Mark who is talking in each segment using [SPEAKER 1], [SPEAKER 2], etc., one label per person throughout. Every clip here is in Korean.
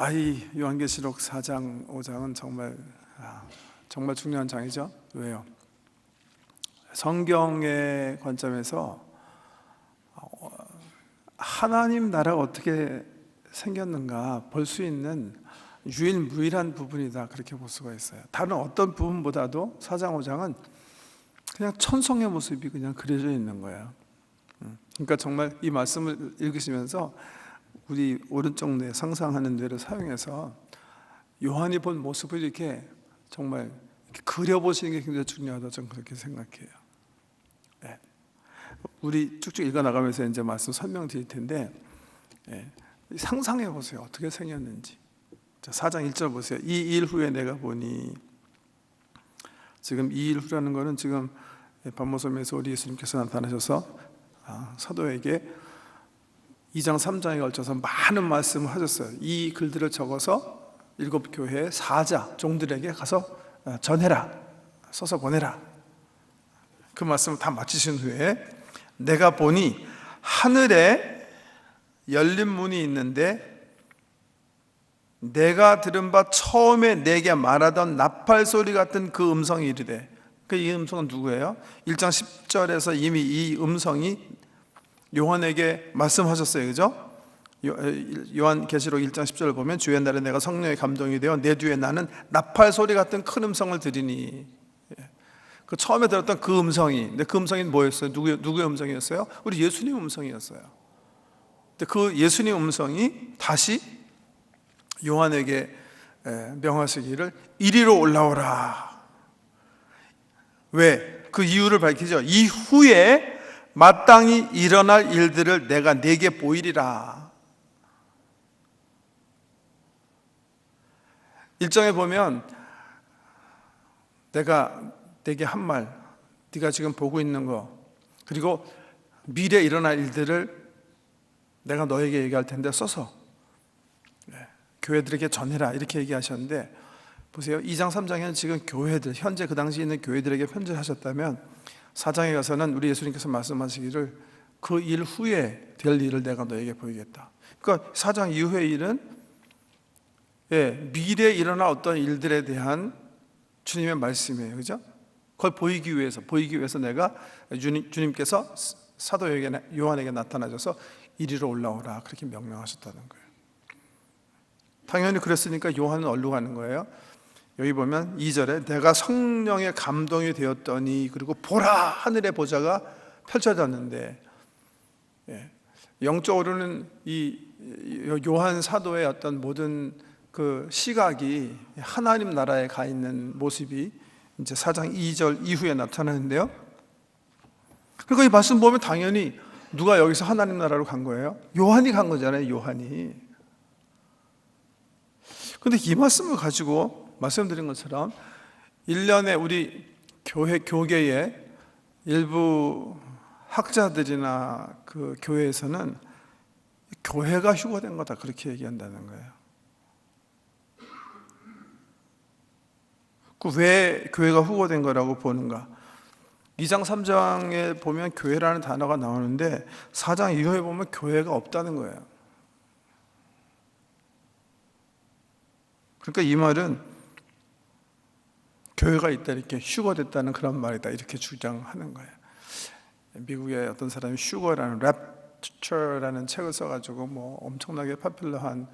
[SPEAKER 1] 이 요한계시록 4장, 5장은 정말 중요한 장이죠. 왜요? 성경의 관점에서 하나님 나라가 어떻게 생겼는가 볼 수 있는 유일무이한 부분이다, 그렇게 볼 수가 있어요. 다른 어떤 부분보다도 4장, 5장은 그냥 천성의 모습이 그냥 그려져 있는 거예요. 그러니까 정말 이 말씀을 읽으시면서 우리 오른쪽 뇌, 상상하는 뇌를 사용해서 요한이 본 모습을 이렇게 정말 이렇게 그려보시는 게 굉장히 중요하다고 저는 그렇게 생각해요. 네. 우리 쭉쭉 읽어나가면서 이제 말씀 설명드릴 텐데, 상상해 보세요. 어떻게 생겼는지. 자, 4장 1절 보세요. 이 일 후에 내가 보니, 지금 이 일 후라는 거는 지금 반모섬에서 우리 예수님께서 나타나셔서 사도에게 2장 3장에 걸쳐서 많은 말씀을 하셨어요. 이 글들을 적어서 7교회의 사자 종들에게 가서 전해라, 써서 보내라. 그 말씀을 다 마치신 후에 내가 보니 하늘에 열린 문이 있는데 내가 들은 바 처음에 내게 말하던 나팔 소리 같은 그 음성이 이르되, 이 음성은 누구예요? 1장 10절에서 이미 이 음성이 요한에게 말씀하셨어요. 그죠? 요한계시록 1장 10절을 보면 주의 날에 내가 성령의 감동이 되어 내 뒤에 나는 나팔 소리 같은 큰 음성을 들으니, 그 처음에 들었던 그 음성이, 근데 그 음성이 뭐였어요? 누구의 음성이었어요? 우리 예수님 음성이었어요. 근데 그 예수님 음성이 다시 요한에게 명하시기를 이리로 올라오라. 왜? 그 이유를 밝히죠. 이후에 마땅히 일어날 일들을 내가 네게 보이리라. 1장에 보면 내가 네게 한 말, 네가 지금 보고 있는 거, 그리고 미래에 일어날 일들을 내가 너에게 얘기할 텐데 써서 교회들에게 전해라, 이렇게 얘기하셨는데, 보세요. 2장 3장에는 지금 교회들, 현재 그 당시에 있는 교회들에게 편지를 하셨다면 4장에 가서는 우리 예수님께서 말씀하시기를 그 일 후에 될 일을 내가 너에게 보이겠다. 그러니까 4장 이후의 일은 미래에 일어날 어떤 일들에 대한 주님의 말씀이에요. 그죠? 그걸 보이기 위해서 내가 주님께서 사도에게, 요한에게 나타나셔서 이리로 올라오라, 그렇게 명령하셨다는 거예요. 당연히 그랬으니까 요한은 어디로 가는 거예요? 여기 보면 2절에 내가 성령의 감동이 되었더니, 그리고 보라, 하늘의 보좌가 펼쳐졌는데, 영적으로는 이 요한 사도의 어떤 모든 그 시각이 하나님 나라에 가 있는 모습이 이제 4장 2절 이후에 나타나는데요. 그러니까 이 말씀 보면 당연히 누가 여기서 하나님 나라로 간 거예요? 요한이 간 거잖아요. 요한이. 근데 이 말씀을 가지고 말씀드린 것처럼 1년에 우리 교계의 일부 학자들이나 그 교회에서는 교회가 휴거된 거다, 그렇게 얘기한다는 거예요. 왜 교회가 휴거된 거라고 보는가? 2장 3장에 보면 교회라는 단어가 나오는데 4장 이후에 보면 교회가 없다는 거예요. 그러니까 이 말은 교회가 있다, 이렇게 휴거됐다는 그런 말이다, 이렇게 주장하는 거예요. 미국의 어떤 사람이 휴거라는 랩처라는 책을 써가지고 엄청나게 파퓰러한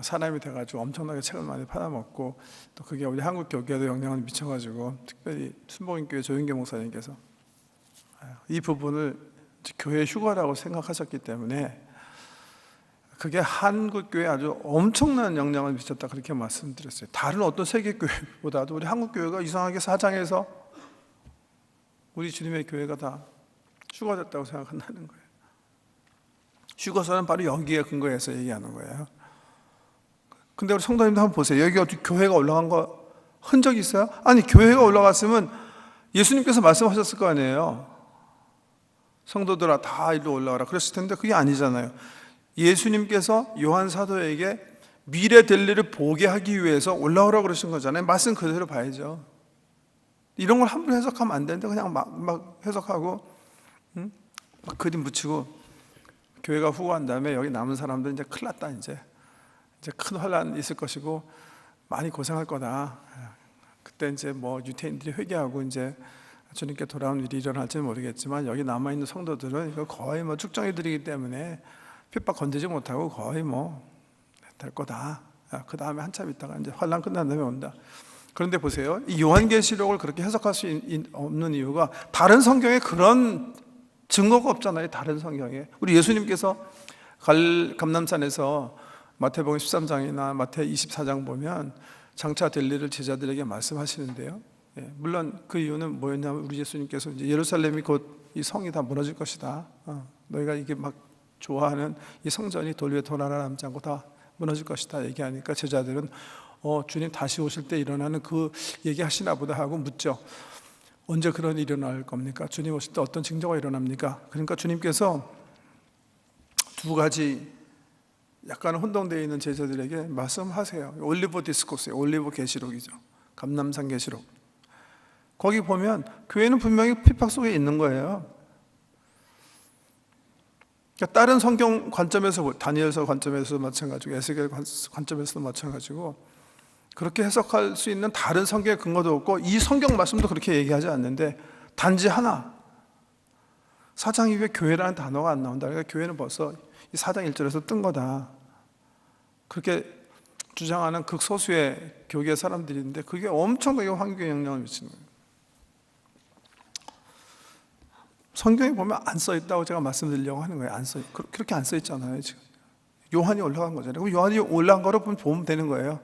[SPEAKER 1] 사람이 돼가지고 엄청나게 책을 많이 팔아먹고, 또 그게 우리 한국 교회에도 영향을 미쳐가지고 특별히 순복음교회 조윤교 목사님께서 이 부분을 교회 휴거라고 생각하셨기 때문에 그게 한국 교회에 아주 엄청난 영향을 미쳤다, 그렇게 말씀드렸어요. 다른 어떤 세계 교회보다도 우리 한국 교회가 이상하게 4장에서 우리 주님의 교회가 다 휴거됐다고 생각한다는 거예요. 휴거서는 바로 여기에 근거해서 얘기하는 거예요. 근데 우리 성도님도 한번 보세요. 여기 어떻게 교회가 올라간 거 흔적이 있어요? 아니, 교회가 올라갔으면 예수님께서 말씀하셨을 거 아니에요. 성도들아 다 이리로 올라가라 그랬을 텐데 그게 아니잖아요. 예수님께서 요한 사도에게 미래 될 일을 보게 하기 위해서 올라오라고 그러신 거잖아요. 말씀 그대로 봐야죠. 이런 걸 함부로 해석하면 안 되는데 그냥 막 해석하고 막 그림 붙이고 교회가 후고한 다음에 여기 남은 사람들 이제 큰일 났다, 이제 이제 큰 환란이 있을 것이고 많이 고생할 거다. 그때 이제 뭐 유대인들이 회개하고 이제 주님께 돌아온 일이 일어날지는 모르겠지만 여기 남아 있는 성도들은 이거 거의 뭐 축정해드리기 때문에 핍박 건드지 못하고 거의 뭐 될 거다. 그 다음에 한참 있다가 이제 환란 끝난 다음에 온다. 그런데 보세요, 이 요한계시록을 그렇게 해석할 수 없는 이유가 다른 성경에 그런 증거가 없잖아요. 다른 성경에 우리 예수님께서 감남산에서 마태복음 13장이나 마태 24장 보면 장차 될 일을 제자들에게 말씀하시는데요. 물론 그 이유는 뭐였냐면 우리 예수님께서 이제 예루살렘이 곧 이 성이 다 무너질 것이다. 너희가 이게 막 좋아하는 이 성전이 돌 위에 돌 하나 남지 않고 다 무너질 것이다 얘기하니까 제자들은 주님 다시 오실 때 일어나는 그 얘기하시나 보다 하고 묻죠. 언제 그런 일이 일어날 겁니까? 주님 오실 때 어떤 징조가 일어납니까? 그러니까 주님께서 두 가지 약간 혼동되어 있는 제자들에게 말씀하세요. 올리브 디스코스예요. 올리브 계시록이죠. 감람산 계시록. 거기 보면 교회는 분명히 핍박 속에 있는 거예요. 그러니까 다른 성경 관점에서, 다니엘서 관점에서도 마찬가지고 에스겔 관점에서도 마찬가지고 그렇게 해석할 수 있는 다른 성경의 근거도 없고 이 성경 말씀도 그렇게 얘기하지 않는데 단지 하나, 4장 이후에 교회라는 단어가 안 나온다. 그러니까 교회는 벌써 이 4장 1절에서 뜬 거다. 그렇게 주장하는 극소수의 교계 사람들인데 그게 엄청나게 환경에 영향을 미치는 거예요. 성경에 보면 안 써있다고 제가 말씀드리려고 하는 거예요. 그렇게 안 써있잖아요. 지금 요한이 올라간 거잖아요. 요한이 올라간 거로 보면 되는 거예요.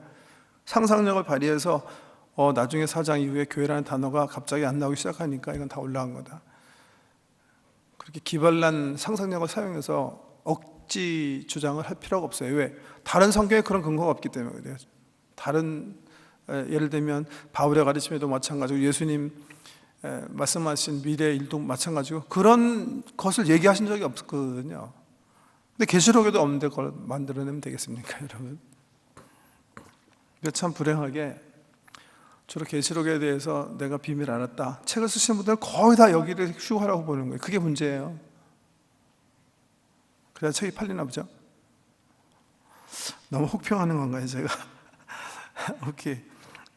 [SPEAKER 1] 상상력을 발휘해서 나중에 4장 이후에 교회라는 단어가 갑자기 안 나오기 시작하니까 이건 다 올라간 거다. 그렇게 기발난 상상력을 사용해서 억지 주장을 할 필요가 없어요. 왜? 다른 성경에 그런 근거가 없기 때문에 그래요. 다른 예를 들면 바울의 가르침에도 마찬가지고 예수님 말씀하신 미래의 일도 마찬가지고 그런 것을 얘기하신 적이 없거든요. 근데 계시록에도 없는데 그걸 만들어내면 되겠습니까, 여러분? 근데 참 불행하게 주로 계시록에 대해서 내가 비밀 알았다. 책을 쓰시는 분들은 거의 다 여기를 휴가라고 보는 거예요. 그게 문제예요. 그래야 책이 팔리나 보죠. 너무 혹평하는 건가요, 제가? 오케이.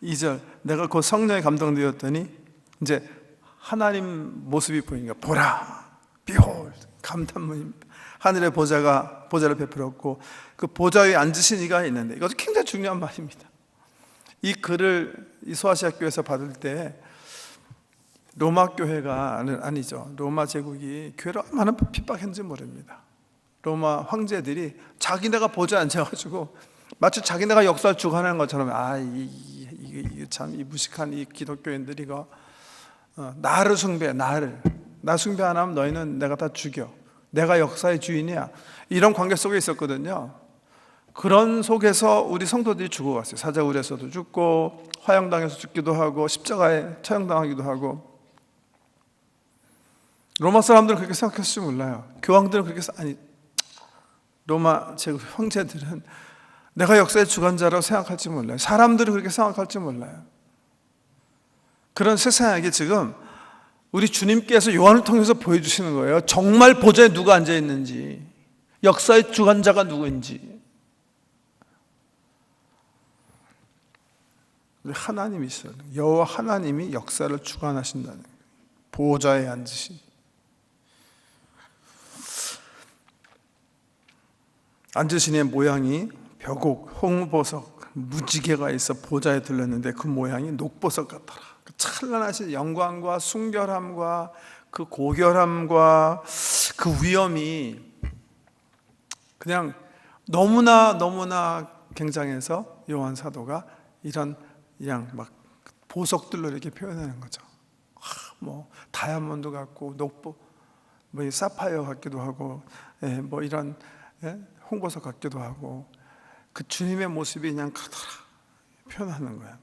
[SPEAKER 1] 2절. 내가 곧 성령에 감동되었더니 이제 하나님 모습이 보이니까 보라, behold, 감탄문입니다. 하늘의 보좌를 베풀었고 그 보좌 위에 앉으신 이가 있는데 이것도 굉장히 중요한 말입니다. 이 글을 이 소아시아 교회에서 받을 때 로마 교회가 아니죠. 로마 제국이 교회를 얼마나 핍박했는지 모릅니다. 로마 황제들이 자기네가 보좌에 앉아가지고 마치 자기네가 역사를 주관하는 것처럼 이게 참 이 무식한 이 기독교인들이 이거 나를 숭배해. 나 숭배 안 하면 너희는 내가 다 죽여. 내가 역사의 주인이야. 이런 관계 속에 있었거든요. 그런 속에서 우리 성도들이 죽어갔어요. 사자굴에서도 죽고 화형당해서 죽기도 하고 십자가에 처형당하기도 하고. 로마 사람들은 그렇게 생각했을지 몰라요. 교황들은 그렇게 로마 제국 황제들은 내가 역사의 주관자라고 생각할지 몰라요. 사람들은 그렇게 생각할지 몰라요. 그런 세상에게 지금 우리 주님께서 요한을 통해서 보여주시는 거예요. 정말 보좌에 누가 앉아있는지, 역사의 주관자가 누구인지. 하나님이시죠. 여호와 하나님이 역사를 주관하신다는 거예요. 보좌에 앉으신. 앉으신 이의 모양이 벽옥, 홍보석, 무지개가 있어 보좌에 들렸는데 그 모양이 녹보석 같더라. 그 찬란하신 영광과 순결함과 그 고결함과 그 위엄이 그냥 너무나 굉장해서 요한 사도가 이런 그냥 막 보석들로 이렇게 표현하는 거죠. 뭐 다이아몬드 같고 녹보, 뭐 사파이어 같기도 하고, 뭐 이런 홍보석 같기도 하고 그 주님의 모습이 그냥 크더라 표현하는 거야.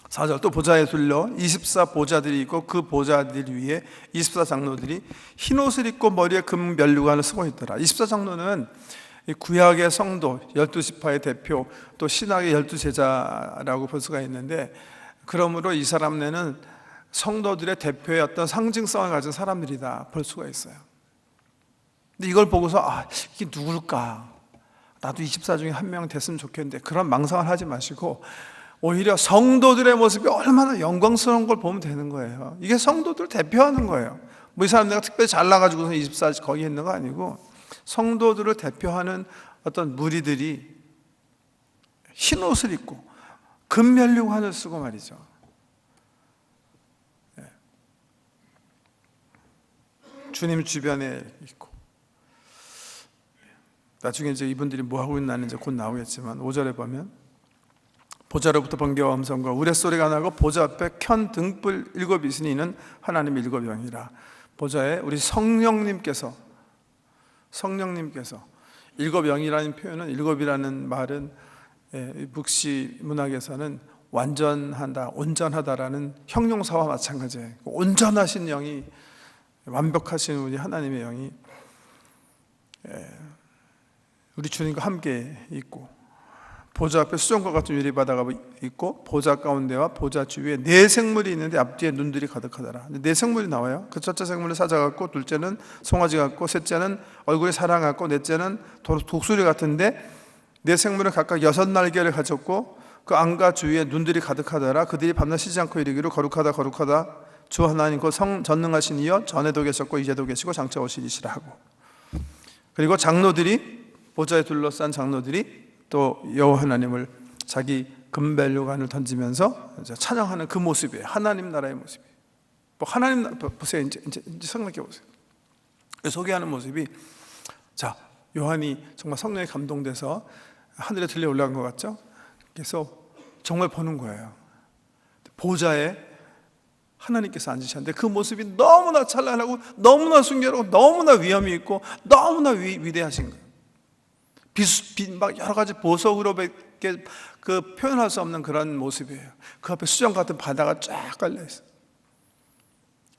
[SPEAKER 1] 4절 또 보좌에 둘려 24보좌들이 있고 그 보좌들 위에 24장로들이 흰옷을 입고 머리에 금 면류관을 쓰고 있더라. 24장로는 구약의 성도 12지파의 대표 또 신학의 12제자라고 볼 수가 있는데 그러므로 이 사람네는 성도들의 대표의 어떤 상징성을 가진 사람들이다 볼 수가 있어요. 근데 이걸 보고서 이게 누굴까? 나도 24 중에 한 명 됐으면 좋겠는데, 그런 망상을 하지 마시고 오히려 성도들의 모습이 얼마나 영광스러운 걸 보면 되는 거예요. 이게 성도들 대표하는 거예요. 뭐 이 사람 내가 특별히 잘나가지고서 24 거기 있는 거 아니고, 성도들을 대표하는 어떤 무리들이 흰 옷을 입고 금면류관을 쓰고 말이죠. 주님 주변에 있고, 나중에 이제 이분들이 뭐 하고 있나는 이제 곧 나오겠지만 5절에 보면 보좌로부터 번개와 음성과 우레소리가 나고 보좌 앞에 켠 등불 7이 있으니 이는 하나님의 7 영이라. 보좌에 우리 성령님께서 7 영이라는 표현은, 7이라는 말은 묵시 문학에서는 완전하다, 온전하다라는 형용사와 마찬가지예요. 온전하신 영이, 완벽하신 우리 하나님의 영이 우리 주님과 함께 있고, 보좌 앞에 수정과 같은 유리바다가 있고, 보좌 가운데와 보좌 주위에 네 생물이 있는데 앞뒤에 눈들이 가득하더라. 네 생물이 나와요. 그 첫째 생물은 사자 같고, 둘째는 송아지 같고, 셋째는 얼굴이 사람 같고, 넷째는 독수리 같은데, 네 생물은 각각 6날개를 가졌고 그 안과 주위에 눈들이 가득하더라. 그들이 밤낮 쉬지 않고 이르기를 거룩하다 거룩하다 주 하나님 그 전능하신 이여 전에도 계셨고 이제도 계시고 장차 오시리시라 하고, 그리고 장로들이, 보좌에 둘러싼 장로들이 또 여호와 하나님을 자기 금벨류관을 던지면서 찬양하는 그 모습이에요. 하나님 나라의 모습이에요. 뭐 하나님 보세요. 이제 생각해 보세요. 소개하는 모습이, 자, 요한이 정말 성령에 감동돼서 하늘에 들려 올라간 것 같죠? 그래서 정말 보는 거예요. 보좌에 하나님께서 앉으셨는데 그 모습이 너무나 찬란하고 너무나 순결하고 너무나 위엄이 있고 너무나 위대하신 거예요. 막 여러 가지 보석으로밖에 그 표현할 수 없는 그런 모습이에요. 그 앞에 수정 같은 바다가 쫙 깔려 있어요.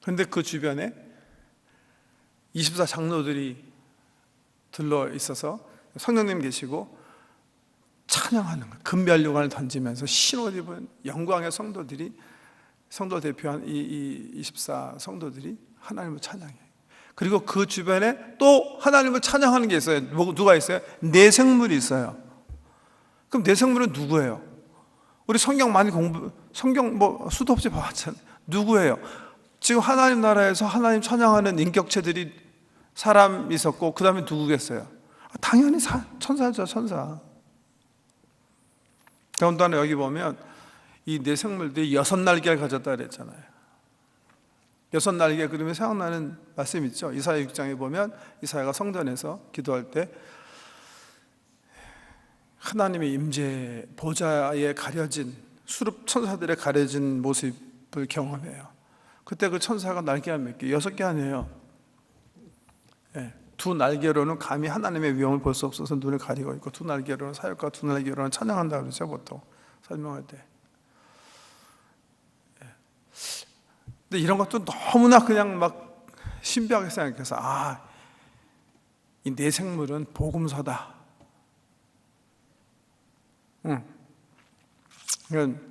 [SPEAKER 1] 그런데 그 주변에 24 장로들이 들러 있어서 성령님 계시고 찬양하는 거예요. 금면류관을 던지면서 흰옷 입은 영광의 성도들이, 성도 대표한 이 24 성도들이 하나님을 찬양해요. 그리고 그 주변에 또 하나님을 찬양하는 게 있어요. 누가 있어요? 네 생물이 있어요. 그럼 네 생물은 누구예요? 우리 성경 많이 성경 뭐 수도 없이 봐왔잖아요. 누구예요? 지금 하나님 나라에서 하나님 찬양하는 인격체들이 사람 있었고, 그 다음에 누구겠어요? 당연히 천사죠, 천사. 더군다나 여기 보면 이 네 생물들이 6날개를 가졌다 그랬잖아요. 6날개, 그러면 생각나는 말씀 있죠? 이사야 6장에 보면 이사야가 성전에서 기도할 때 하나님의 임재, 보좌에 가려진, 수룹 천사들의 가려진 모습을 경험해요. 그때 그 천사가 날개가 몇 개? 6개 아니에요. 네. 2날개로는 감히 하나님의 위엄을 볼 수 없어서 눈을 가리고 있고, 2날개로는 사역과 2날개로는 찬양한다 그러죠, 보통 설명할 때. 근데 이런 것도 너무나 그냥 막 신비하게 생각해서, 이 네 생물은 복음서다.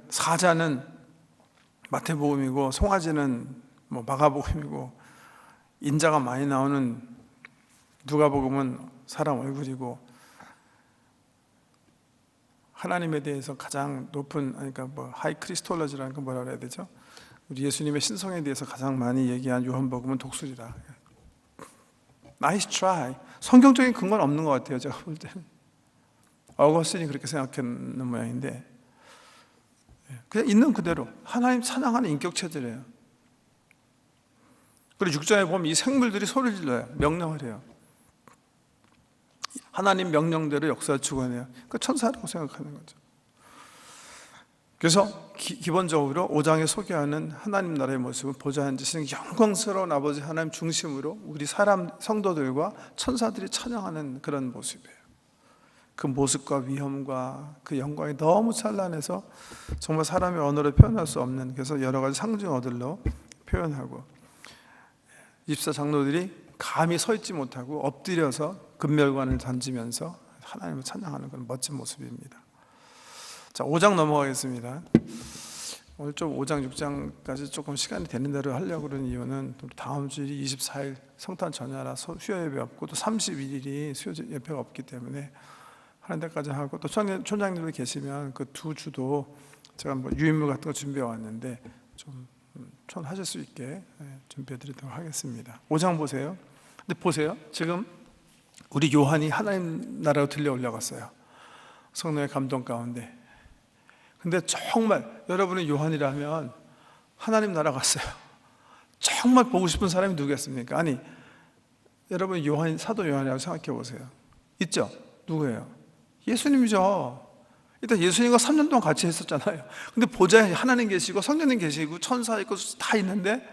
[SPEAKER 1] 사자는 마태복음이고, 송아지는 뭐 마가복음이고, 인자가 많이 나오는 누가복음은 사람 얼굴이고, 하나님에 대해서 가장 높은, 그러니까 뭐 하이 크리스톨로지라는 건 뭐라 그래야 되죠? 우리 예수님의 신성에 대해서 가장 많이 얘기한 요한복음은 독수리다. 나이스 트라이. 성경적인 근거는 없는 것 같아요, 제가 볼 때는. 어거스틴이 그렇게 생각하는 모양인데, 그냥 있는 그대로 하나님 찬양하는 인격체들이에요. 그리고 6장에 보면 이 생물들이 소리를 질러요. 명령을 해요. 하나님 명령대로 역사를 주관해요. 그 천사라고 생각하는 거죠. 그래서 기본적으로 5장에 소개하는 하나님 나라의 모습은 보좌에 앉으시는 영광스러운 아버지 하나님 중심으로 우리 사람 성도들과 천사들이 찬양하는 그런 모습이에요. 그 모습과 위엄과 그 영광이 너무 찬란해서 정말 사람의 언어로 표현할 수 없는, 그래서 여러 가지 상징어들로 표현하고, 24 장로들이 감히 서 있지 못하고 엎드려서 금멸관을 던지면서 하나님을 찬양하는 그런 멋진 모습입니다. 자, 5장 넘어가겠습니다. 오늘 좀 5장, 6장까지 조금 시간이 되는 대로 하려고 그러는 이유는 다음 주일이 24일 성탄 전야라 수요 예배 없고 또 31일이 수요 예배가 없기 때문에 하는 데까지 하고, 또 촌장님들 계시면 그 두 주도 제가 뭐 유인물 같은 거 준비해 왔는데 좀 하실 수 있게 준비해 드리도록 하겠습니다. 5장 보세요. 근데 보세요. 지금 우리 요한이 하나님 나라로 들려 올라갔어요. 성령의 감동 가운데. 근데 정말 여러분이 요한이라면 하나님 나라 갔어요. 정말 보고 싶은 사람이 누구겠습니까? 아니, 여러분 사도 요한이라고 생각해 보세요. 있죠? 누구예요? 예수님이죠. 일단 예수님과 3년 동안 같이 했었잖아요. 근데 보좌에 하나님 계시고 성령님 계시고 천사 있고 다 있는데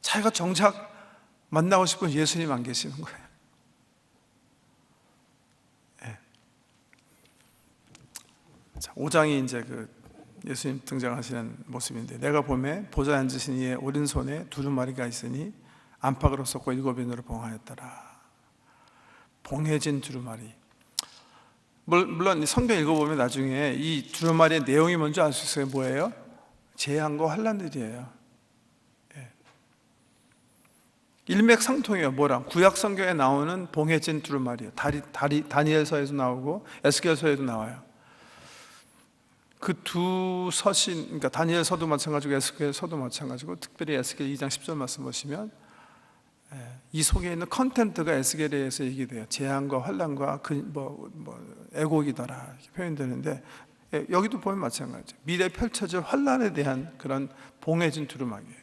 [SPEAKER 1] 자기가 정작 만나고 싶은 예수님 안 계시는 거예요. 네. 자, 5장이 이제 그 예수님 등장하시는 모습인데, 내가 보매 보좌에 앉으신 이의 오른손에 두루마리가 있으니 안팎으로 쏟고 7인으로 봉하였더라. 봉해진 두루마리. 물론 성경 읽어보면 나중에 이 두루마리의 내용이 뭔지 알 수 있어요. 뭐예요? 재앙과 환난들이에요. 예. 일맥상통이에요. 뭐랑? 구약 성경에 나오는 봉해진 두루마리예요. 다니엘서에도 나오고 에스겔서에도 나와요. 그 두 서신, 그러니까 다니엘서도 마찬가지고 에스겔서도 마찬가지고, 특별히 에스겔 2장 10절 말씀 보시면 이 속에 있는 컨텐트가 에스겔에 의해서 얘기돼요. 재앙과 환난과 애곡이더라 이렇게 표현되는데, 여기도 보면 마찬가지. 미래에 펼쳐질 환난에 대한 그런 봉해진 두루마기예요.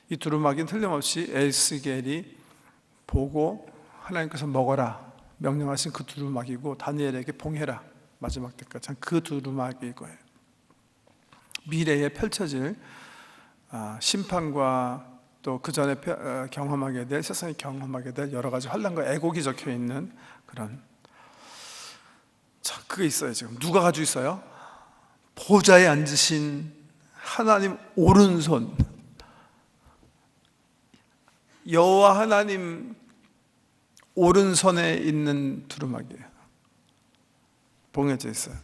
[SPEAKER 1] 이 두루마기는 틀림없이 에스겔이 보고 하나님께서 먹어라 명령하신 그 두루마기고, 다니엘에게 봉해라 마지막 때까지 그 두루마기일 거예요. 미래에 펼쳐질 심판과 또 그 전에 경험하게 될, 세상에 경험하게 될 여러 가지 환난과 애곡이 적혀 있는 그런, 자, 그게 있어요. 지금 누가 가지고 있어요? 보좌에 앉으신 하나님 오른손, 여호와 하나님 오른손에 있는 두루마기예요. 봉해져 있어요.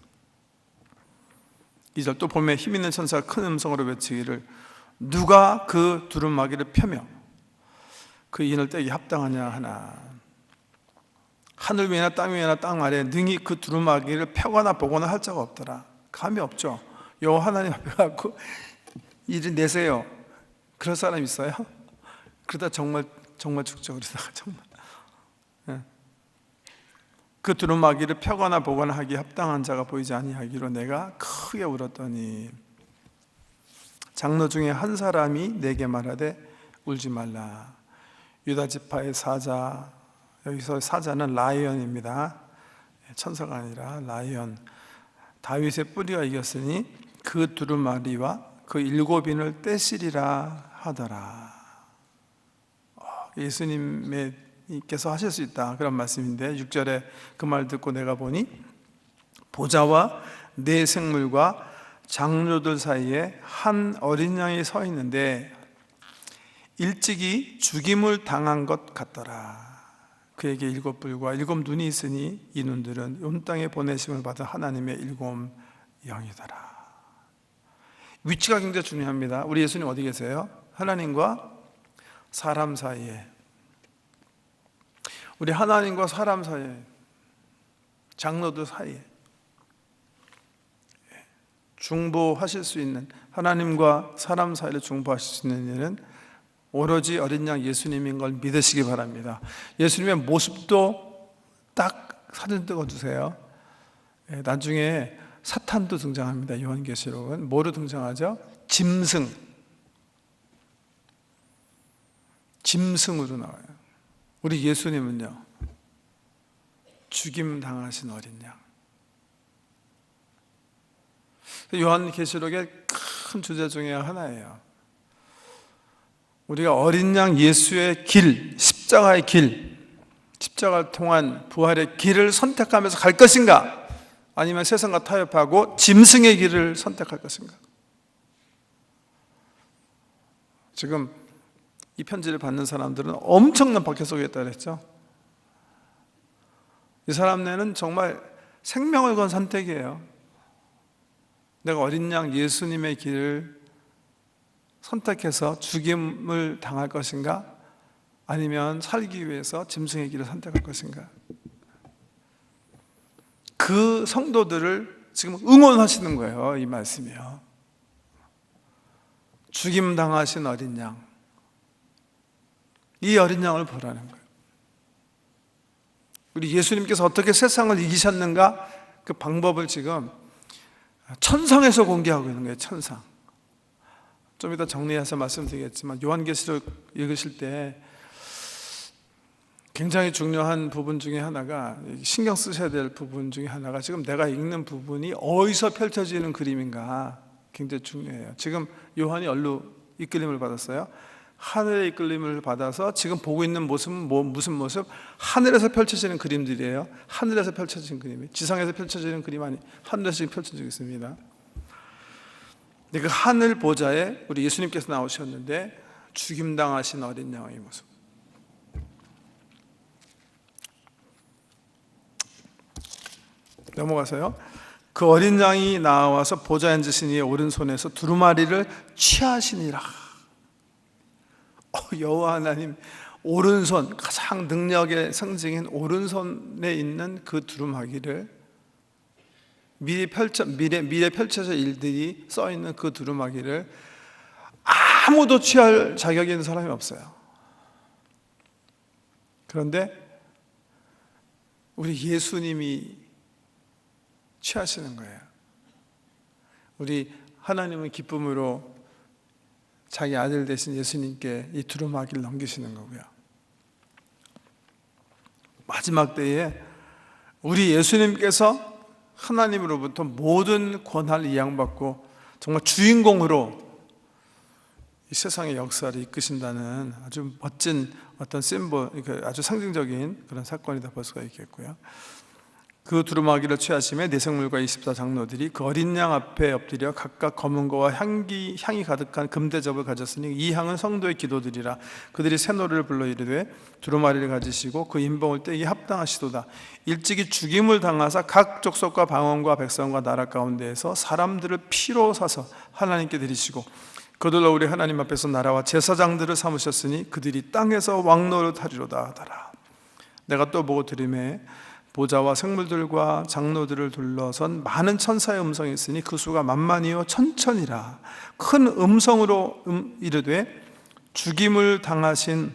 [SPEAKER 1] 2절 또 보면 힘 있는 천사가 큰 음성으로 외치기를, 누가 그 두루마기를 펴며 그 인을 떼기 합당하냐 하나. 하늘 위나 땅 위나 땅 아래 능히 그 두루마기를 펴거나 보거나 할 자가 없더라. 감이 없죠. 여호와 하나님 앞에 가고 이를 내세요. 그럴 사람 있어요? 그러다 정말 죽죠. 그러다가 정말. 그 두루마기를 펴거나 보거나 하기 합당한 자가 보이지 아니하기로 내가 크게 울었더니, 장로 중에 한 사람이 내게 말하되 울지 말라. 유다 지파의 사자, 여기서 사자는 라이언입니다. 천사가 아니라 라이언. 다윗의 뿌리가 이겼으니 그 두루마리와 그 7인을 떼시리라 하더라. 예수님께서 하실 수 있다 그런 말씀인데, 6절에 그 말 듣고 내가 보니 보좌와 네 생물과 장로들 사이에 한 어린 양이 서 있는데 일찍이 죽임을 당한 것 같더라. 그에게 7뿔과 7눈이 있으니 이 눈들은 온 땅에 보내심을 받은 하나님의 7 영이더라. 위치가 굉장히 중요합니다. 우리 예수님 어디 계세요? 하나님과 사람 사이에. 우리 하나님과 사람 사이에, 장로들 사이에 중보하실 수 있는, 하나님과 사람 사이를 중보하실 수 있는 일은 오로지 어린 양 예수님인 걸 믿으시기 바랍니다. 예수님의 모습도 딱 사진 찍어주세요. 나중에 사탄도 등장합니다. 요한계시록은 뭐로 등장하죠? 짐승으로 나와요. 우리 예수님은요, 죽임 당하신 어린 양. 요한계시록의 큰 주제 중에 하나예요. 우리가 어린 양 예수의 길, 십자가의 길, 십자가를 통한 부활의 길을 선택하면서 갈 것인가, 아니면 세상과 타협하고 짐승의 길을 선택할 것인가. 지금 이 편지를 받는 사람들은 엄청난 박해 속에 있다 그랬죠. 이 사람네는 정말 생명을 건 선택이에요. 내가 어린 양 예수님의 길을 선택해서 죽임을 당할 것인가, 아니면 살기 위해서 짐승의 길을 선택할 것인가. 그 성도들을 지금 응원하시는 거예요. 이 말씀이요. 죽임 당하신 어린 양, 이 어린 양을 보라는 거예요. 우리 예수님께서 어떻게 세상을 이기셨는가, 그 방법을 지금 천상에서 공개하고 있는 거예요. 천상. 좀 이따 정리해서 말씀드리겠지만, 요한계시록 읽으실 때 굉장히 중요한 부분 중에 하나가, 신경 쓰셔야 될 부분 중에 하나가, 지금 내가 읽는 부분이 어디서 펼쳐지는 그림인가 굉장히 중요해요. 지금 요한이 어디로 이끌림을 받았어요? 하늘의 이끌림을 받아서 지금 보고 있는 모습은 무슨 모습? 하늘에서 펼쳐지는 그림들이에요. 하늘에서 펼쳐지는 그림이, 지상에서 펼쳐지는 그림 아니, 하늘에서 지금 펼쳐지고 있습니다. 그 하늘 보좌에 우리 예수님께서 나오셨는데, 죽임당하신 어린 양의 모습. 넘어가서요. 그 어린 양이 나와서 보좌에 앉으신 이의 오른손에서 두루마리를 취하시니라. 여호와 하나님 오른손, 가장 능력의 상징인 오른손에 있는 그 두루마기를, 미래 펼쳐질 일들이 써 있는 그 두루마기를 아무도 취할 자격이 있는 사람이 없어요. 그런데 우리 예수님이 취하시는 거예요. 우리 하나님은 기쁨으로 자기 아들 되신 예수님께 이 두루마기를 넘기시는 거고요. 마지막 때에 우리 예수님께서 하나님으로부터 모든 권한을 이양받고 정말 주인공으로 이 세상의 역사를 이끄신다는 아주 멋진 어떤 심볼, 아주 상징적인 그런 사건이다 볼 수가 있겠고요. 그 두루마기를 취하심에 내생물과 24장로들이 그 어린 양 앞에 엎드려 각각 검은 거와 향이 가득한 금대접을 가졌으니 이 향은 성도의 기도들이라. 그들이 새 노래를 불러 이르되 두루마리를 가지시고 그 인봉을 떼기 합당하시도다. 일찍이 죽임을 당하사 각 족속과 방언과 백성과 나라 가운데에서 사람들을 피로 사서 하나님께 드리시고 그들로 우리 하나님 앞에서 나라와 제사장들을 삼으셨으니 그들이 땅에서 왕노릇 하리로다 하더라. 내가 또 보고 들으매 보좌와 생물들과 장로들을 둘러선 많은 천사의 음성이 있으니 그 수가 만만이요 천천이라. 큰 음성으로 이르되 죽임을 당하신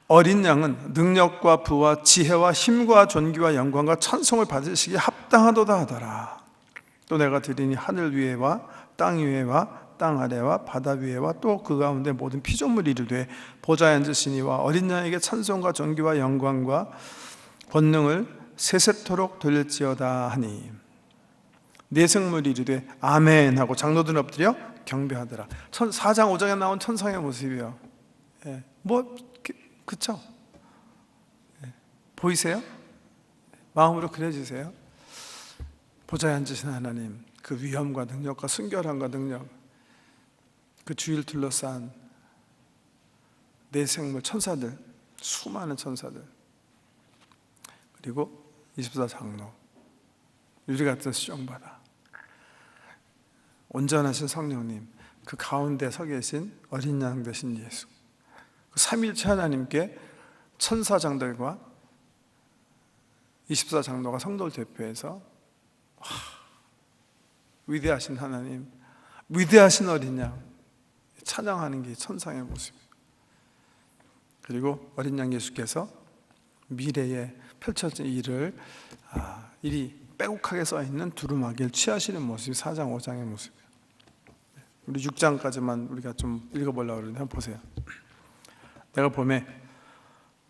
[SPEAKER 1] 어린 양은 능력과 부와 지혜와 힘과 존귀와 영광과 찬송을 받으시기에 합당하도다 하더라. 또 내가 들으니 하늘 위에와 땅 위에와 땅 아래와 바다 위에와 또 그 가운데 모든 피조물이 이르되 보좌에 앉으신 이와 어린 양에게 찬송과 존귀와 영광과 권능을 세세토록 돌릴지어다 하니 내생물이 이르되 아멘 하고 장로들은 엎드려 경배하더라. 4장 5장에 나온 천상의 모습이요. 그쵸? 보이세요? 마음으로 그려지세요? 보좌에 앉으신 하나님, 그 위엄과 능력과 순결함과 능력, 그 주위를 둘러싼 내생물 천사들, 수많은 천사들, 그리고 24장로, 유리 같은 수정바다, 온전하신 성령님, 그 가운데 서 계신 어린 양 되신 예수, 그 삼위일체 하나님께 천사장들과 24장로가 성도를 대표해서 위대하신 하나님, 위대하신 어린 양 찬양하는 게 천상의 모습이에요. 그리고 어린 양 예수께서 미래에 펼쳐진 일이 빼곡하게 써있는 두루마기를 취하시는 모습이 4장 5장의 모습이에요. 우리 6장까지만 우리가 좀 읽어보려고 그러는데 한번 보세요. 내가 보면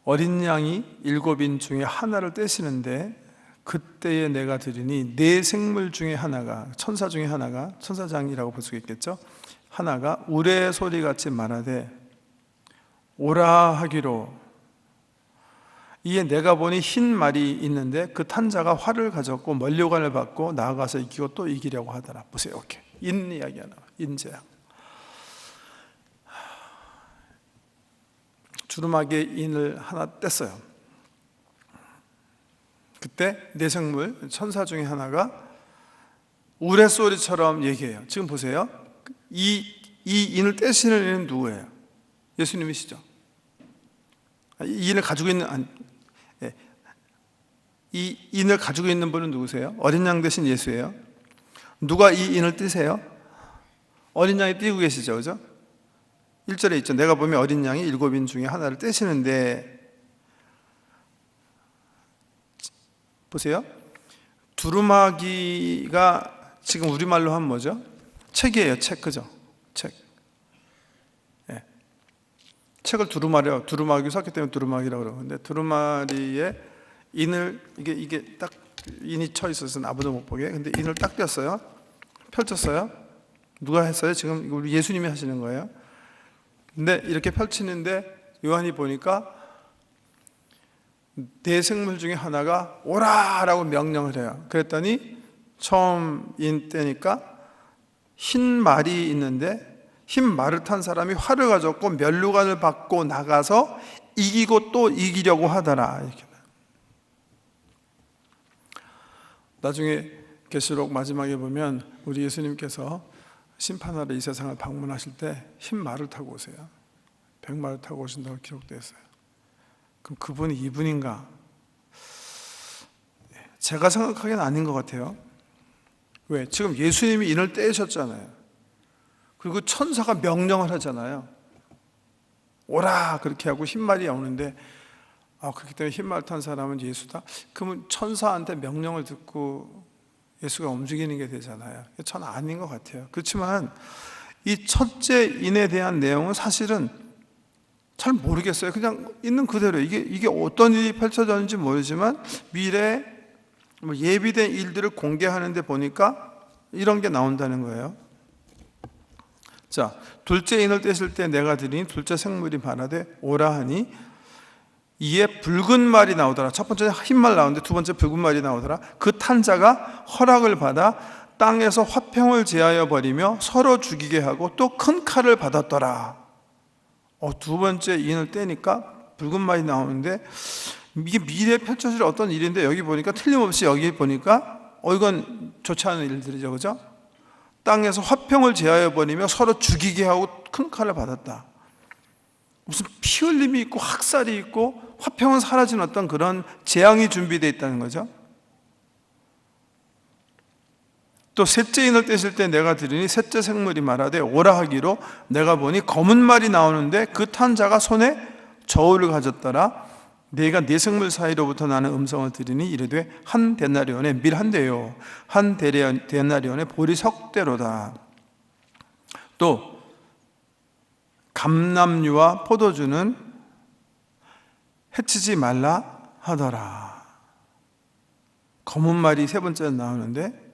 [SPEAKER 1] 어린 양이 7인 중에 하나를 떼시는데 그때에 내가 들으니 네 생물 중에 하나가, 천사 중에 하나가, 천사장이라고 볼 수 있겠죠, 하나가 우레 소리같이 말하되 오라 하기로. 이에 내가 보니 흰 말이 있는데 그 탄자가 활을 가졌고 면류관을 받고 나아가서 이기고 또 이기려고 하더라. 보세요. 이렇게 인 이야기가 나와. 인재야. 주루마기에 인을 하나 뗐어요. 그때 내생물 천사 중에 하나가 우레소리처럼 얘기해요. 지금 보세요. 이 인을 떼시는 이는 누구예요? 예수님이시죠. 이 인을 가지고 있는 이 인을 가지고 있는 분은 누구세요? 어린 양 대신 예수예요. 누가 이 인을 떼세요? 어린 양이 띄고 계시죠, 그죠? 1절에 있죠. 내가 보면 어린 양이 7인 중에 하나를 떼시는데, 보세요. 두루마기가 지금 우리말로 하면 뭐죠? 책이에요, 책, 그죠? 책. 예. 책을 두루마기 샀기 때문에 두루마기라고 그러는데, 두루마리에 인을, 이게 딱 인이 쳐 있어서 아무도 못 보게. 근데 인을 딱 떼었어요. 펼쳤어요. 누가 했어요? 지금 우리 예수님이 하시는 거예요. 근데 이렇게 펼치는데 요한이 보니까 네 생물 중에 하나가 오라라고 명령을 해요. 그랬더니 처음 인 떼니까 흰 말이 있는데 흰 말을 탄 사람이 활을 가졌고 면류관을 받고 나가서 이기고 또 이기려고 하더라. 이렇게. 나중에 계시록 마지막에 보면 우리 예수님께서 심판하러 이 세상을 방문하실 때 흰 말을 타고 오세요. 백마를 타고 오신다고 기록되어 있어요. 그럼 그분이 이분인가? 제가 생각하기엔 아닌 것 같아요. 왜? 지금 예수님이 인을 떼셨잖아요. 그리고 천사가 명령을 하잖아요. 오라 그렇게 하고 흰 말이 오는데, 그렇기 때문에 흰 말 탄 사람은 예수다? 그러면 천사한테 명령을 듣고 예수가 움직이는 게 되잖아요. 저는 아닌 것 같아요. 그렇지만 이 첫째 인에 대한 내용은 사실은 잘 모르겠어요. 그냥 있는 그대로 이게 어떤 일이 펼쳐졌는지 모르지만 미래에 예비된 일들을 공개하는데 보니까 이런 게 나온다는 거예요. 자, 둘째 인을 떼실 때 내가 드린 둘째 생물이 말하되 오라 하니 이에 붉은 말이 나오더라. 첫 번째 흰 말 나오는데 두 번째 붉은 말이 나오더라. 그 탄 자가 허락을 받아 땅에서 화평을 제하여 버리며 서로 죽이게 하고 또 큰 칼을 받았더라. 두 번째 인을 떼니까 붉은 말이 나오는데 이게 미래에 펼쳐질 어떤 일인데 여기 보니까 틀림없이 여기 보니까 이건 좋지 않은 일들이죠, 그죠? 땅에서 화평을 제하여 버리며 서로 죽이게 하고 큰 칼을 받았다. 무슨 피 흘림이 있고 학살이 있고 화평은 사라진 어떤 그런 재앙이 준비되어 있다는 거죠. 또 셋째 인을 떼실 때 내가 들으니 셋째 생물이 말하되 오라 하기로 내가 보니 검은 말이 나오는데 그 탄 자가 손에 저울을 가졌더라. 내가 네 생물 사이로부터 나는 음성을 들으니 이르되 한 데나리온에 밀 한 대요 한 데나리온에 보리 석 대로다. 또 감람류와 포도주는 해치지 말라 하더라. 검은 말이 세 번째 나오는데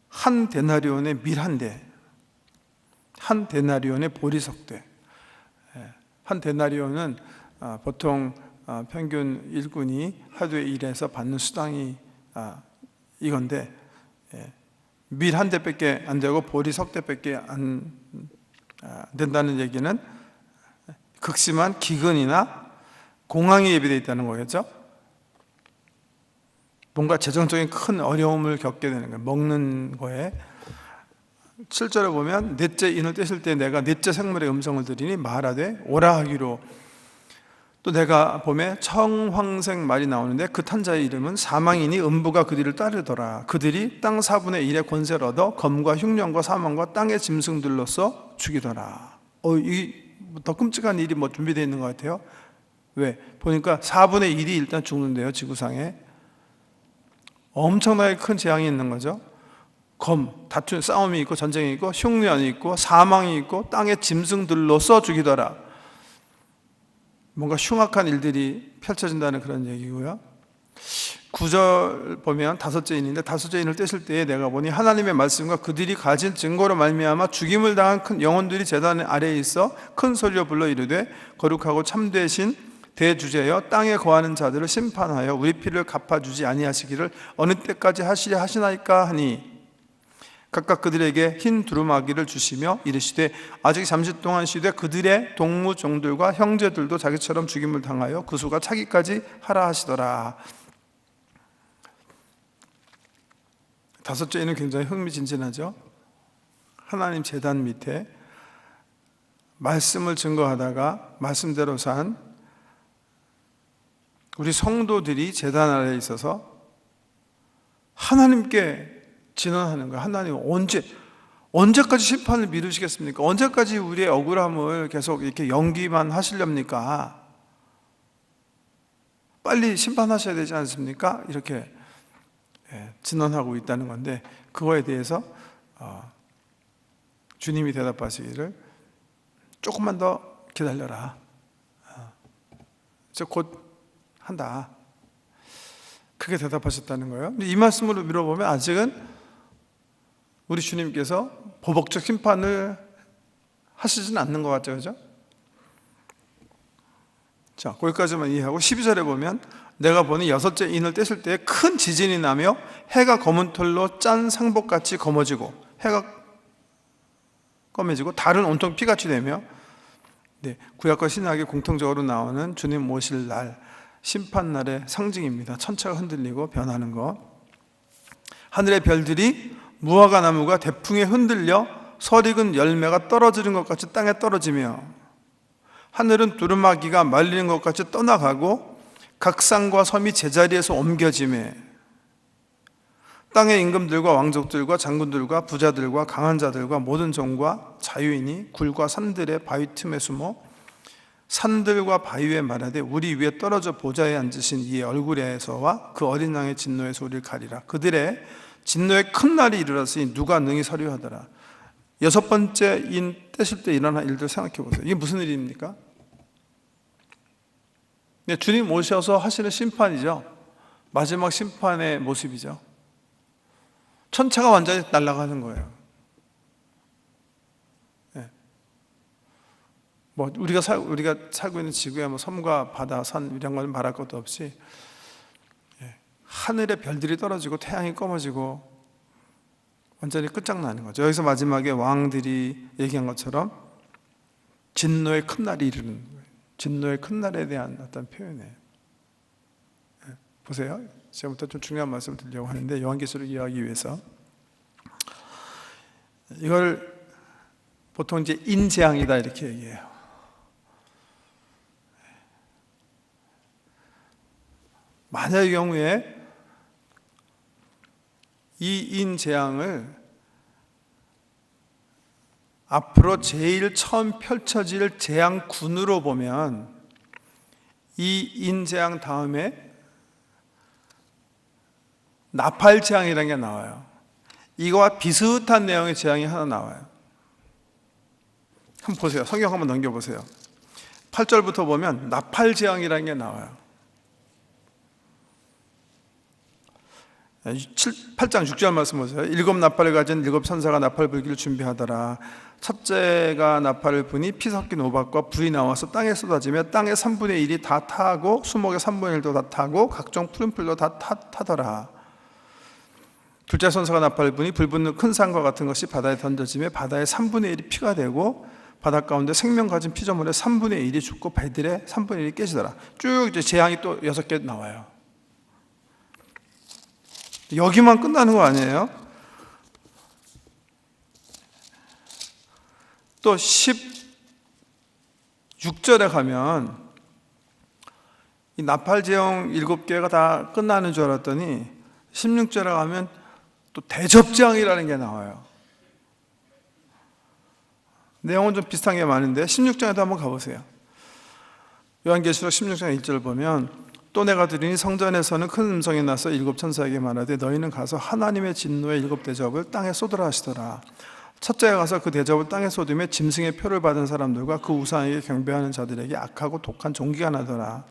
[SPEAKER 1] 한 데나리온에 밀 한 대, 한 데나리온에 보리 석 대. 한 데나리온은 보통 평균 일꾼이 하루에 일해서 받는 수당이 이건데 밀 한 대밖에 안 되고 보리 석 대밖에 안 된다는 얘기는 극심한 기근이나 공황이 예비되어 있다는 거겠죠. 뭔가 재정적인 큰 어려움을 겪게 되는 거예요. 먹는 거에. 7절에 보면 넷째 인을 떼실 때 내가 넷째 생물의 음성을 들으니 말하되 오라 하기로. 또 내가 보면 청황색 말이 나오는데 그 탄자의 이름은 사망이니 음부가 그들을 따르더라. 그들이 땅 4분의 1의 권세를 얻어 검과 흉년과 사망과 땅의 짐승들로서 죽이더라. 이 더 끔찍한 일이 준비되어 있는 것 같아요. 왜? 보니까 4분의 1이 일단 죽는데요, 지구상에. 엄청나게 큰 재앙이 있는 거죠. 다툼, 싸움이 있고 전쟁이 있고 흉년이 있고 사망이 있고 땅의 짐승들로서 죽이더라. 뭔가 흉악한 일들이 펼쳐진다는 그런 얘기고요. 9절 보면 다섯째 인인데 다섯째 인을 떼실 때에 내가 보니 하나님의 말씀과 그들이 가진 증거로 말미암아 죽임을 당한 큰 영혼들이 제단 아래에 있어 큰 소리로 불러 이르되 거룩하고 참되신 대주제여 땅에 거하는 자들을 심판하여 우리 피를 갚아주지 아니하시기를 어느 때까지 하시려 하시나이까 하니 각각 그들에게 흰 두루마기를 주시며 이르시되 아직 잠시 동안 쉬되 그들의 동무종들과 형제들도 자기처럼 죽임을 당하여 그 수가 차기까지 하라 하시더라. 다섯째 인은 굉장히 흥미진진하죠. 하나님 제단 밑에 말씀을 증거하다가 말씀대로 산 우리 성도들이 제단 아래에 있어서 하나님께 진언하는 거예요. 하나님 언제까지 심판을 미루시겠습니까? 언제까지 우리의 억울함을 계속 이렇게 연기만 하시렵니까? 빨리 심판하셔야 되지 않습니까? 이렇게 진언하고 있다는 건데, 그거에 대해서 주님이 대답하시기를 조금만 더 기다려라. 이제 곧 한다. 그렇게 대답하셨다는 거예요. 이 말씀으로 미뤄보면 아직은 우리 주님께서 보복적 심판을 하시지는 않는 것 같죠, 그죠? 자, 거기까지만 이해하고 12절에 보면 내가 보니 여섯째 인을 떼실 때에 큰 지진이 나며 해가 검은 털로 짠 상복같이 검어지고 해가 검해지고 달은 온통 피같이 되며, 구약과 신약에 공통적으로 나오는 주님 오실 날, 심판날의 상징입니다. 천체가 흔들리고 변하는 것. 하늘의 별들이 무화과 나무가 대풍에 흔들려 설익은 열매가 떨어지는 것 같이 땅에 떨어지며, 하늘은 두루마기가 말리는 것 같이 떠나가고 각 산과 섬이 제자리에서 옮겨지매, 땅의 임금들과 왕족들과 장군들과 부자들과 강한 자들과 모든 종과 자유인이 굴과 산들의 바위 틈에 숨어 산들과 바위에 말하되 우리 위에 떨어져 보좌에 앉으신 이의 얼굴에서와 그 어린 양의 진노에서 우리를 가리라. 그들의 진노의 큰 날이 이르렀으니 누가 능히 서류하더라. 여섯 번째 인 떼실 때 일어난 일들 생각해 보세요. 이게 무슨 일입니까? 주님 오셔서 하시는 심판이죠. 마지막 심판의 모습이죠. 천체가 완전히 날아가는 거예요. 우리가 살고 있는 지구에 섬과 바다, 산 이런 걸 말할 것도 없이 하늘의 별들이 떨어지고 태양이 검어지고 완전히 끝장나는 거죠. 여기서 마지막에 왕들이 얘기한 것처럼 진노의 큰 날이 이르는 거예요. 진노의 큰 날에 대한 어떤 표현이에요. 보세요. 지금부터 좀 중요한 말씀을 드리려고 하는데, 요한계시록 이해하기 위해서 이걸 보통 이제 인재앙이다 이렇게 얘기해요. 만약의 경우에 이 인재앙을 앞으로 제일 처음 펼쳐질 재앙군으로 보면 이 인재앙 다음에 나팔재앙이라는 게 나와요. 이거와 비슷한 내용의 재앙이 하나 나와요. 한번 보세요. 성경 한번 넘겨보세요. 8절부터 보면 나팔재앙이라는 게 나와요. 8장 6절 말씀 보세요. 일곱 나팔을 가진 일곱 천사가 나팔 불기를 준비하더라. 첫째가 나팔을 부니 피 섞인 오박과 불이 나와서 땅에 쏟아지며 땅의 3분의 1이 다 타고 수목의 3분의 1도 다 타고 각종 푸른 풀도 다 타더라. 둘째 천사가 나팔을 부니 불 붙는 큰 산과 같은 것이 바다에 던져지며 바다의 3분의 1이 피가 되고 바다 가운데 생명 가진 피조물의 3분의 1이 죽고 배들의 3분의 1이 깨지더라. 쭉 이제 재앙이 또 6개 나와요. 여기만 끝나는 거 아니에요? 또 16절에 가면 이 나팔재앙 7개가 다 끝나는 줄 알았더니 16절에 가면 또 대접재앙이라는 게 나와요. 내용은 좀 비슷한 게 많은데 16장에도 한번 가보세요. 요한계시록 16장 1절 보면 또 내가 들으니 성전에서는 큰 음성이 나서 일곱 천사에게 말하되 너희는 가서 하나님의 진노의 일곱 대접을 땅에 쏟으라 하시더라. 첫째가 가서 그 대접을 땅에 쏟으며 짐승의 표를 받은 사람들과 그 우상에게 경배하는 자들에게 악하고 독한 종기가 나더라.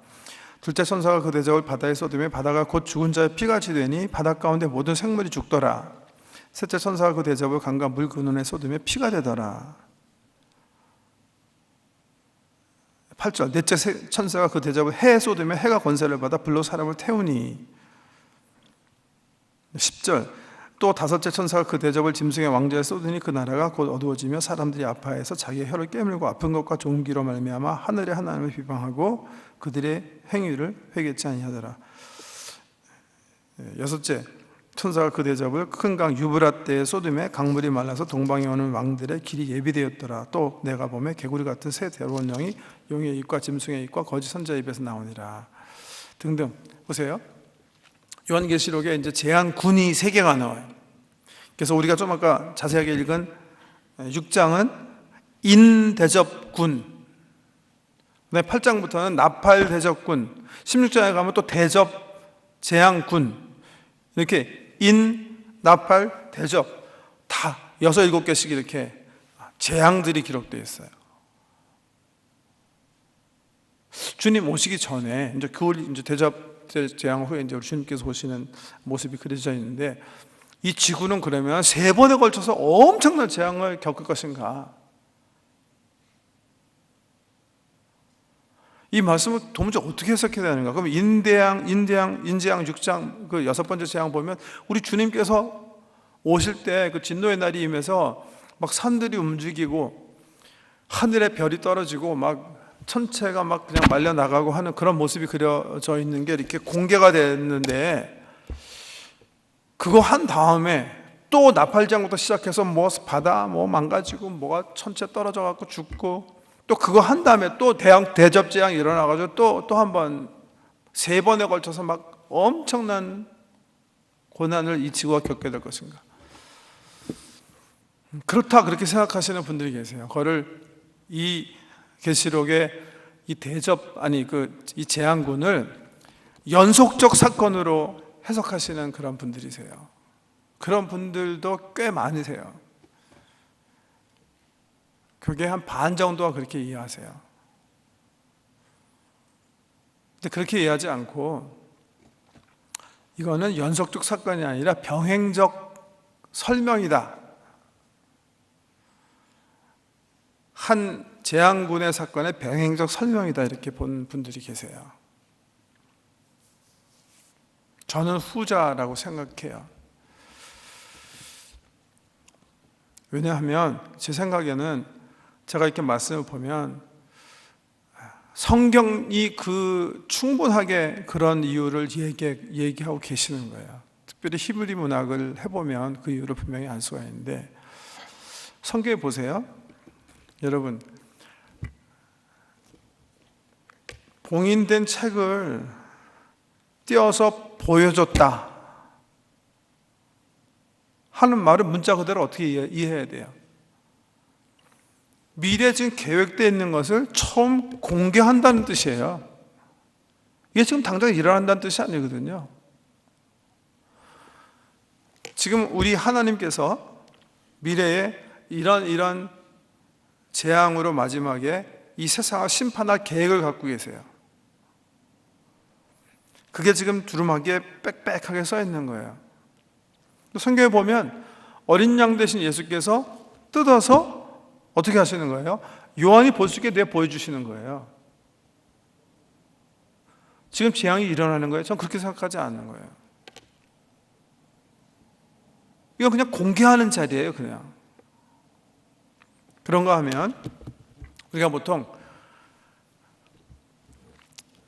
[SPEAKER 1] 둘째 천사가 그 대접을 바다에 쏟으며 바다가 곧 죽은 자의 피같이 되니 바다 가운데 모든 생물이 죽더라. 셋째 천사가 그 대접을 강과 물 근원에 쏟으며 피가 되더라. 8절 넷째 천사가 그 대접을 해에 쏟으며 해가 권세를 받아 불로 사람을 태우니. 10절 또 다섯째 천사가 그 대접을 짐승의 왕좌에 쏟으니 그 나라가 곧 어두워지며 사람들이 아파해서 자기의 혀를 깨물고 아픈 것과 종기로 말미암아 하늘의 하나님을 비방하고 그들의 행위를 회개치 아니하더라. 여섯째 천사가 그 대접을 큰 강 유브라떼에 쏟음에 강물이 말라서 동방에 오는 왕들의 길이 예비되었더라. 또 내가 보매 개구리 같은 새 더러운 영이 용의 입과 짐승의 입과 거짓 선지자의 입에서 나오니라. 등등. 보세요. 요한계시록에 이제 재앙군이 3개가 나와요. 그래서 우리가 좀 아까 자세하게 읽은 6장은 인대접군, 8장부터는 나팔대접군, 16장에 가면 또 대접 재앙군, 이렇게 인, 나팔, 대접 다 6, 7개씩 이렇게 재앙들이 기록되어 있어요. 주님 오시기 전에 이제 이제 대접 재앙 후에 이제 우리 주님께서 오시는 모습이 그려져 있는데, 이 지구는 그러면 3번에 걸쳐서 엄청난 재앙을 겪을 것인가? 이 말씀을 도무지 어떻게 해석해야 되는가? 그럼 인재양 6장 그 6번째 재앙 보면 우리 주님께서 오실 때 그 진노의 날이 임해서 막 산들이 움직이고 하늘에 별이 떨어지고 막 천체가 막 그냥 말려 나가고 하는 그런 모습이 그려져 있는 게 이렇게 공개가 됐는데, 그거 한 다음에 또 나팔장부터 시작해서 뭐 바다 뭐 망가지고 뭐가 천체 떨어져 갖고 죽고, 또 그거 한 다음에 또 대접 재앙이 일어나 가지고 또 한 번 3번에 걸쳐서 막 엄청난 고난을 이 지구가 겪게 될 것인가? 그렇다 그렇게 생각하시는 분들이 계세요. 그거를 이 계시록의 이 이 재앙군을 연속적 사건으로 해석하시는 그런 분들이세요. 그런 분들도 꽤 많으세요. 그게 한 반 정도가 그렇게 이해하세요. 근데 그렇게 이해하지 않고, 이거는 연속적 사건이 아니라 병행적 설명이다, 한 재앙군의 사건의 병행적 설명이다, 이렇게 본 분들이 계세요. 저는 후자라고 생각해요. 왜냐하면 제 생각에는 제가 이렇게 말씀을 보면 성경이 충분하게 그런 이유를 얘기하고 계시는 거예요. 특별히 히브리 문학을 해보면 그 이유를 분명히 알 수가 있는데, 성경에 보세요. 여러분, 봉인된 책을 띄어서 보여줬다 하는 말은 문자 그대로 어떻게 이해해야 돼요? 미래에 지금 계획되어 있는 것을 처음 공개한다는 뜻이에요. 이게 지금 당장 일어난다는 뜻이 아니거든요. 지금 우리 하나님께서 미래에 이런 재앙으로 마지막에 이 세상을 심판할 계획을 갖고 계세요. 그게 지금 두루마기에 빽빽하게 써 있는 거예요. 성경에 보면 어린 양 되신 예수께서 뜯어서 어떻게 하시는 거예요? 요한이 볼 수 있게 보여주시는 거예요. 지금 재앙이 일어나는 거예요? 전 그렇게 생각하지 않는 거예요. 이건 그냥 공개하는 자리예요, 그냥. 그런가 하면 우리가 보통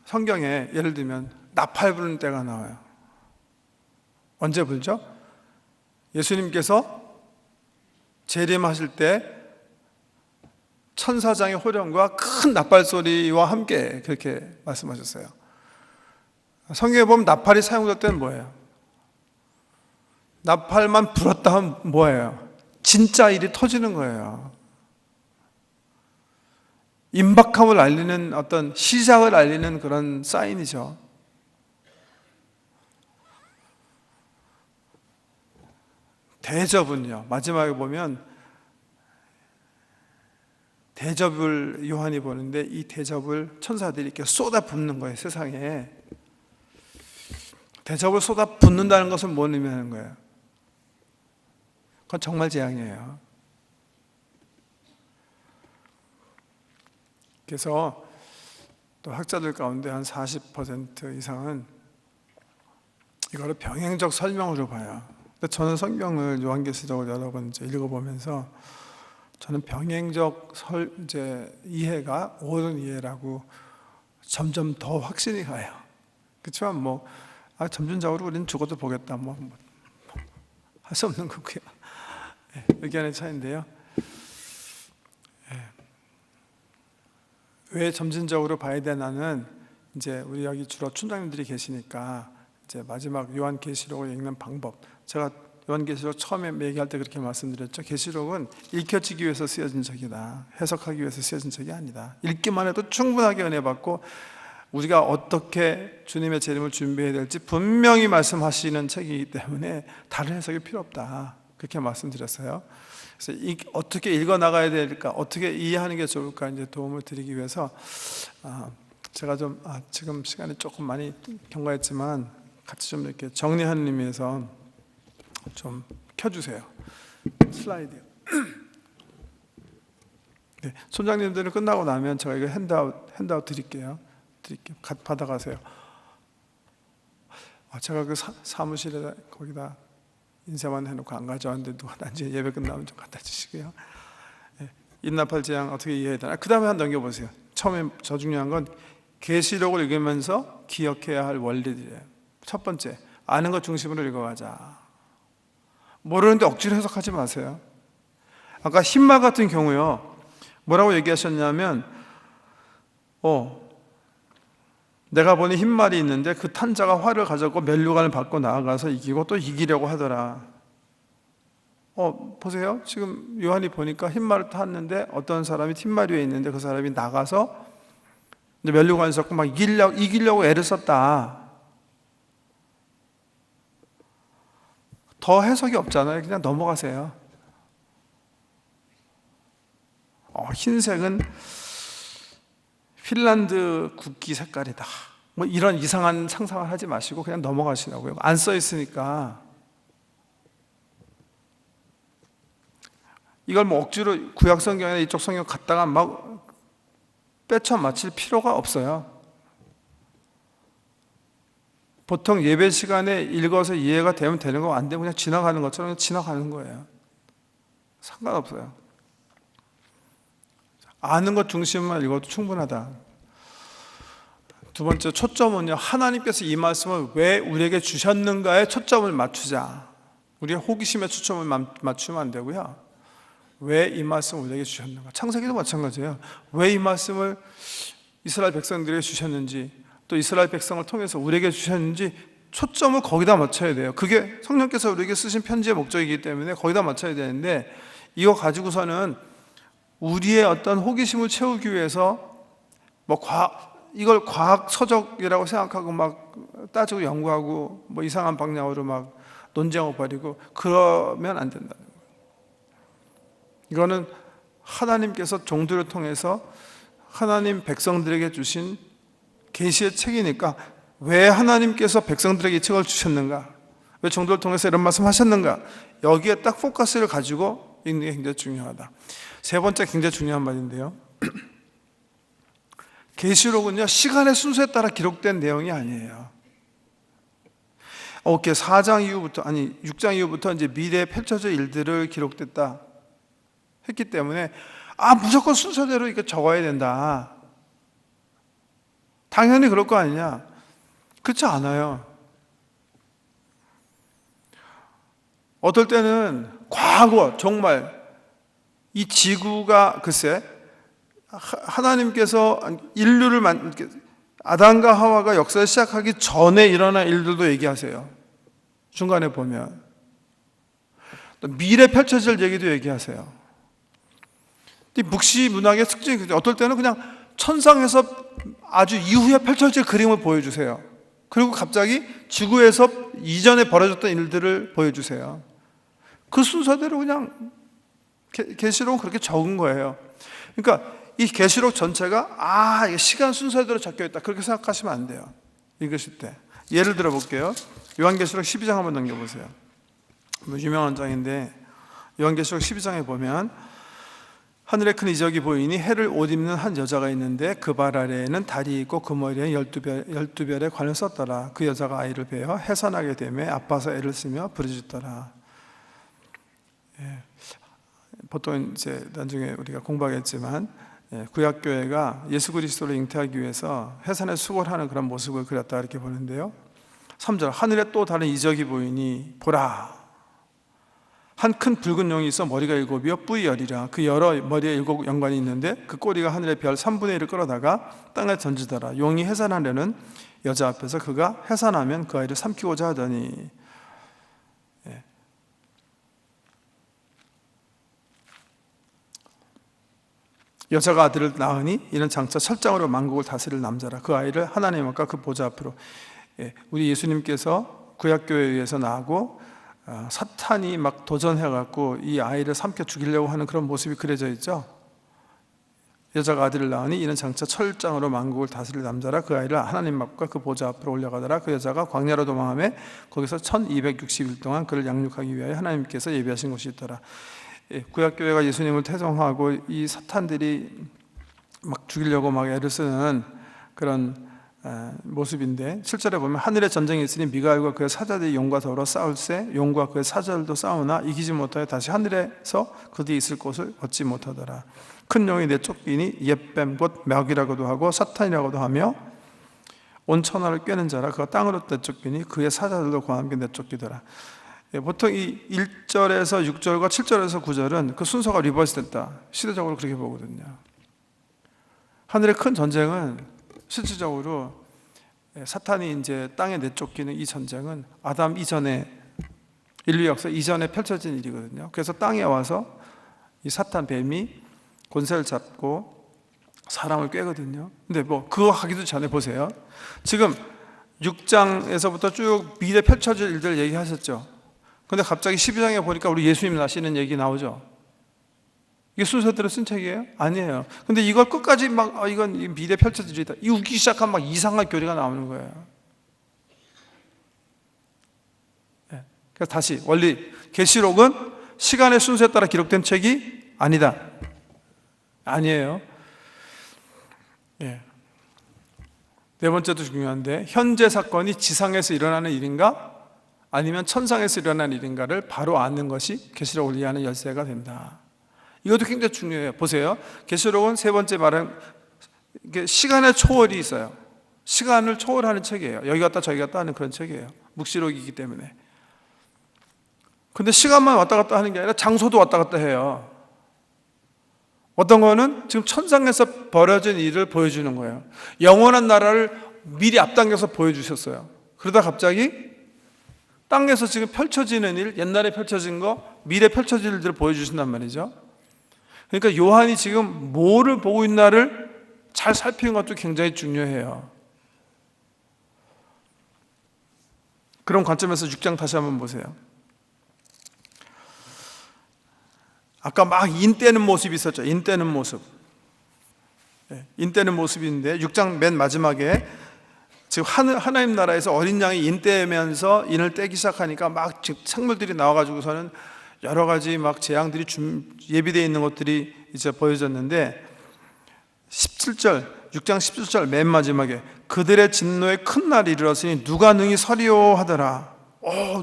[SPEAKER 1] 성경에 예를 들면 나팔 부는 때가 나와요. 언제 불죠? 예수님께서 재림하실 때 천사장의 호령과 큰 나팔 소리와 함께 그렇게 말씀하셨어요. 성경에 보면 나팔이 사용될 때는 뭐예요? 나팔만 불었다 하면 뭐예요? 진짜 일이 터지는 거예요. 임박함을 알리는 어떤 시작을 알리는 그런 사인이죠. 대접은요, 마지막에 보면 대접을 요한이 보는데, 이 대접을 천사들이 이렇게 쏟아 붓는 거예요. 세상에 대접을 쏟아 붓는다는 것은 뭘 의미하는 거예요? 그건 정말 재앙이에요. 그래서 또 학자들 가운데 한 40% 이상은 이거를 병행적 설명으로 봐요. 근데 저는 성경을 요한계시록을 여러 번 이제 읽어보면서 저는 병행적 이해가 옳은 이해라고 점점 더 확신이 가요. 그렇지만 점진적으로 우리는 죽어도 보겠다, 할 수 없는 거고요. 의견의 차이인데요. 왜 점진적으로 봐야 되나는 이제 우리 여기 주로 촌장님들이 계시니까 이제 마지막 요한계시록을 읽는 방법, 제가 요한계시록 처음에 얘기할 때 그렇게 말씀드렸죠. 계시록은 읽혀지기 위해서 쓰여진 책이다. 해석하기 위해서 쓰여진 책이 아니다. 읽기만 해도 충분하게 은혜 받고 우리가 어떻게 주님의 재림을 준비해야 될지 분명히 말씀하시는 책이기 때문에 다른 해석이 필요 없다. 그렇게 말씀드렸어요. 그래서 어떻게 읽어 나가야 될까, 어떻게 이해하는 게 좋을까 이제 도움을 드리기 위해서 제가 좀 지금 시간이 조금 많이 경과했지만 같이 좀 이렇게 정리하는 의미에서 좀 켜주세요. 슬라이드요. 네, 손장님들은 끝나고 나면 제가 이거 핸드아웃 드릴게요. 받아가세요. 제가 그 사무실에 거기다 인쇄만 해놓고 안 가져왔는데 누가 나중에 예배 끝나면 좀 갖다 주시고요. 네, 인나팔 재앙 어떻게 이해해야 되나? 그 다음에 한 넘겨보세요. 처음에 저 중요한 건 계시록을 읽으면서 기억해야 할 원리들이에요. 첫 번째, 아는 것 중심으로 읽어가자. 모르는데 억지로 해석하지 마세요. 아까 흰말 같은 경우요, 뭐라고 얘기하셨냐면 내가 보니 흰말이 있는데 그 탄자가 활을 가졌고 면류관을 받고 나아가서 이기고 또 이기려고 하더라. 보세요. 지금 요한이 보니까 흰말을 탔는데 어떤 사람이 흰말 위에 있는데 그 사람이 나가서 이제 면류관을 잡고 막 이기려고 애를 썼다. 더 해석이 없잖아요. 그냥 넘어가세요. 흰색은 핀란드 국기 색깔이다. 뭐 이런 이상한 상상을 하지 마시고 그냥 넘어가시라고요. 안 써 있으니까. 이걸 뭐 억지로 구약 성경이나 이쪽 성경 갖다가 막 빼쳐 맞힐 필요가 없어요. 보통 예배 시간에 읽어서 이해가 되면 되는 거, 안 되면 그냥 지나가는 것처럼 지나가는 거예요. 상관없어요. 아는 것 중심만 읽어도 충분하다. 두 번째 초점은요, 하나님께서 이 말씀을 왜 우리에게 주셨는가에 초점을 맞추자. 우리의 호기심에 초점을 맞추면 안 되고요. 왜 이 말씀을 우리에게 주셨는가. 창세기도 마찬가지예요. 왜 이 말씀을 이스라엘 백성들에게 주셨는지, 또 이스라엘 백성을 통해서 우리에게 주셨는지 초점을 거기다 맞춰야 돼요. 그게 성령께서 우리에게 쓰신 편지의 목적이기 때문에 거기다 맞춰야 되는데, 이거 가지고서는 우리의 어떤 호기심을 채우기 위해서 이걸 과학 서적이라고 생각하고 막 따지고 연구하고 뭐 이상한 방향으로 막 논쟁을 벌이고 그러면 안 된다는 거예요. 이거는 하나님께서 종들을 통해서 하나님 백성들에게 주신 계시의 책이니까, 왜 하나님께서 백성들에게 이 책을 주셨는가, 왜 종들을 통해서 이런 말씀 하셨는가, 여기에 딱 포커스를 가지고 읽는 게 굉장히 중요하다. 세 번째 굉장히 중요한 말인데요, 계시록은요 시간의 순서에 따라 기록된 내용이 아니에요. 4장 이후부터, 6장 이후부터 이제 미래에 펼쳐질 일들을 기록됐다 했기 때문에 무조건 순서대로 이렇게 적어야 된다, 당연히 그럴 거 아니냐. 그렇지 않아요. 어떨 때는 과거, 정말 이 지구가 글쎄 하나님께서 인류를 아담과 하와가 역사를 시작하기 전에 일어난 일들도 얘기하세요. 중간에 보면 또 미래 펼쳐질 얘기도 얘기하세요. 묵시 문학의 특징이 어떨 때는 그냥 천상에서 아주 이후에 펼쳐질 그림을 보여주세요. 그리고 갑자기 지구에서 이전에 벌어졌던 일들을 보여주세요. 그 순서대로 그냥 계시록은 그렇게 적은 거예요. 그러니까 이 계시록 전체가 이게 시간 순서대로 적혀있다 그렇게 생각하시면 안 돼요. 읽으실 때 예를 들어 볼게요. 요한계시록 12장 한번 넘겨보세요. 유명한 장인데 요한계시록 12장에 보면 하늘에 큰 이적이 보이니 해를 옷 입는 한 여자가 있는데 그 발 아래에는 달이 있고 그 머리에 12별의 관을 썼더라. 그 여자가 아이를 베어 해산하게 되매 아파서 애를 쓰며 부르짖더라. 보통 이제 나중에 우리가 공부하겠지만 구약교회가 예수 그리스도를 잉태하기 위해서 해산의 수고를 하는 그런 모습을 그렸다 이렇게 보는데요. 3절 하늘에 또 다른 이적이 보이니 보라 한 큰 붉은 용이 있어 머리가 7이요 뿔이 10이라. 그 여러 머리에 7 연관이 있는데 그 꼬리가 하늘의 별 3분의 1을 끌어다가 땅에 던지더라. 용이 해산하려는 여자 앞에서 그가 해산하면 그 아이를 삼키고자 하더니. 여자가 아들을 낳으니 이는 장차 철장으로 만국을 다스릴 남자라. 그 아이를 하나님 앞과 그 보좌 앞으로. 우리 예수님께서 구약교회에 의해서 나고 사탄이 막 도전해갖고 이 아이를 삼켜 죽이려고 하는 그런 모습이 그려져 있죠. 여자가 아들을 낳으니 이는 장차 철장으로 만국을 다스릴 남자라. 그 아이를 하나님 앞과 그 보좌 앞으로 올려가더라. 그 여자가 광야로 도망하며 거기서 1260일 동안 그를 양육하기 위하여 하나님께서 예비하신 곳이 있더라. 구약교회가 예수님을 태송하고 이 사탄들이 막 죽이려고 막 애를 쓰는 그런 모습인데 7절에 보면 하늘에 전쟁이 있으니 미가엘과 그의 사자들이 용과 더불어 싸울세 용과 그의 사자들도 싸우나 이기지 못하여 다시 하늘에서 그들이 있을 곳을 얻지 못하더라. 큰 용이 내쫓기니 옛뱀 곧 멱이라고도 하고 사탄이라고도 하며 온 천하를 꿰는 자라. 그가 땅으로 내쫓기니 그의 사자들도 그와 함께 내쫓기더라. 보통 이 1절에서 6절과 7절에서 9절은 그 순서가 리버스 됐다, 시대적으로 그렇게 보거든요. 하늘의 큰 전쟁은 실질적으로 사탄이 이제 땅에 내쫓기는 이 전쟁은 아담 이전에, 인류 역사 이전에 펼쳐진 일이거든요. 그래서 땅에 와서 이 사탄 뱀이 권세를 잡고 사람을 꿰거든요. 근데 뭐 그거 하기도 전에 보세요. 지금 6장에서부터 쭉 미래 펼쳐질 일들 얘기하셨죠. 근데 갑자기 12장에 보니까 우리 예수님 나시는 얘기 나오죠. 이게 순서대로 쓴 책이에요? 아니에요. 근데 이걸 끝까지 막 이건 미래 펼쳐질 일이다, 이 웃기 시작하면 막 이상한 교리가 나오는 거예요. 그래서 다시 원리, 계시록은 시간의 순서에 따라 기록된 책이 아니다. 아니에요. 네 번째도 중요한데, 현재 사건이 지상에서 일어나는 일인가 아니면 천상에서 일어난 일인가를 바로 아는 것이 계시록을 이해하는 열쇠가 된다. 이것도 굉장히 중요해요. 보세요. 계시록은 세 번째 말은 시간의 초월이 있어요. 시간을 초월하는 책이에요. 여기 갔다 저기 갔다 하는 그런 책이에요. 묵시록이기 때문에. 근데 시간만 왔다 갔다 하는 게 아니라 장소도 왔다 갔다 해요. 어떤 거는 지금 천상에서 벌어진 일을 보여주는 거예요. 영원한 나라를 미리 앞당겨서 보여주셨어요. 그러다 갑자기 땅에서 지금 펼쳐지는 일, 옛날에 펼쳐진 거, 미래 펼쳐질 일들을 보여주신단 말이죠. 그러니까 요한이 지금 뭐를 보고 있나를 잘 살피는 것도 굉장히 중요해요. 그런 관점에서 6장 다시 한번 보세요. 아까 막 인떼는 모습이 있었죠. 인떼는 모습. 인떼는 모습인데 6장 맨 마지막에 지금 하나님 나라에서 어린 양이 인떼면서 인을 떼기 시작하니까 막 생물들이 나와가지고서는 여러 가지 막 재앙들이 예비되어 있는 것들이 이제 보여졌는데 17절, 6장 17절 맨 마지막에 그들의 진노에 큰 날이 이르렀으니 누가 능히 서리오 하더라.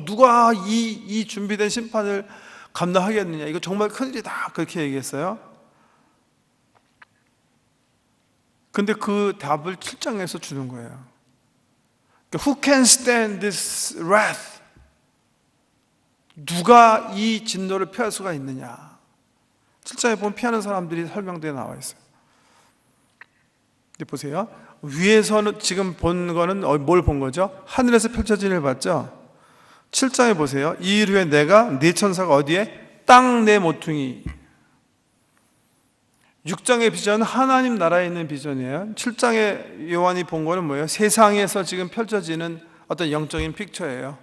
[SPEAKER 1] 누가 이 준비된 심판을 감당하겠느냐, 이거 정말 큰일이다, 그렇게 얘기했어요. 근데 그 답을 7장에서 주는 거예요. Who can stand this wrath? 누가 이 진노를 피할 수가 있느냐. 7장에 보면 피하는 사람들이 설명되어 나와 있어요. 근데 보세요. 위에서는 지금 본 거는 뭘 본 거죠? 하늘에서 펼쳐진 일을 봤죠? 7장에 보세요. 이 일 후에 내가 네 천사가 어디에? 땅 내 모퉁이. 6장의 비전은 하나님 나라에 있는 비전이에요. 7장에 요한이 본 거는 뭐예요? 세상에서 지금 펼쳐지는 어떤 영적인 픽처예요.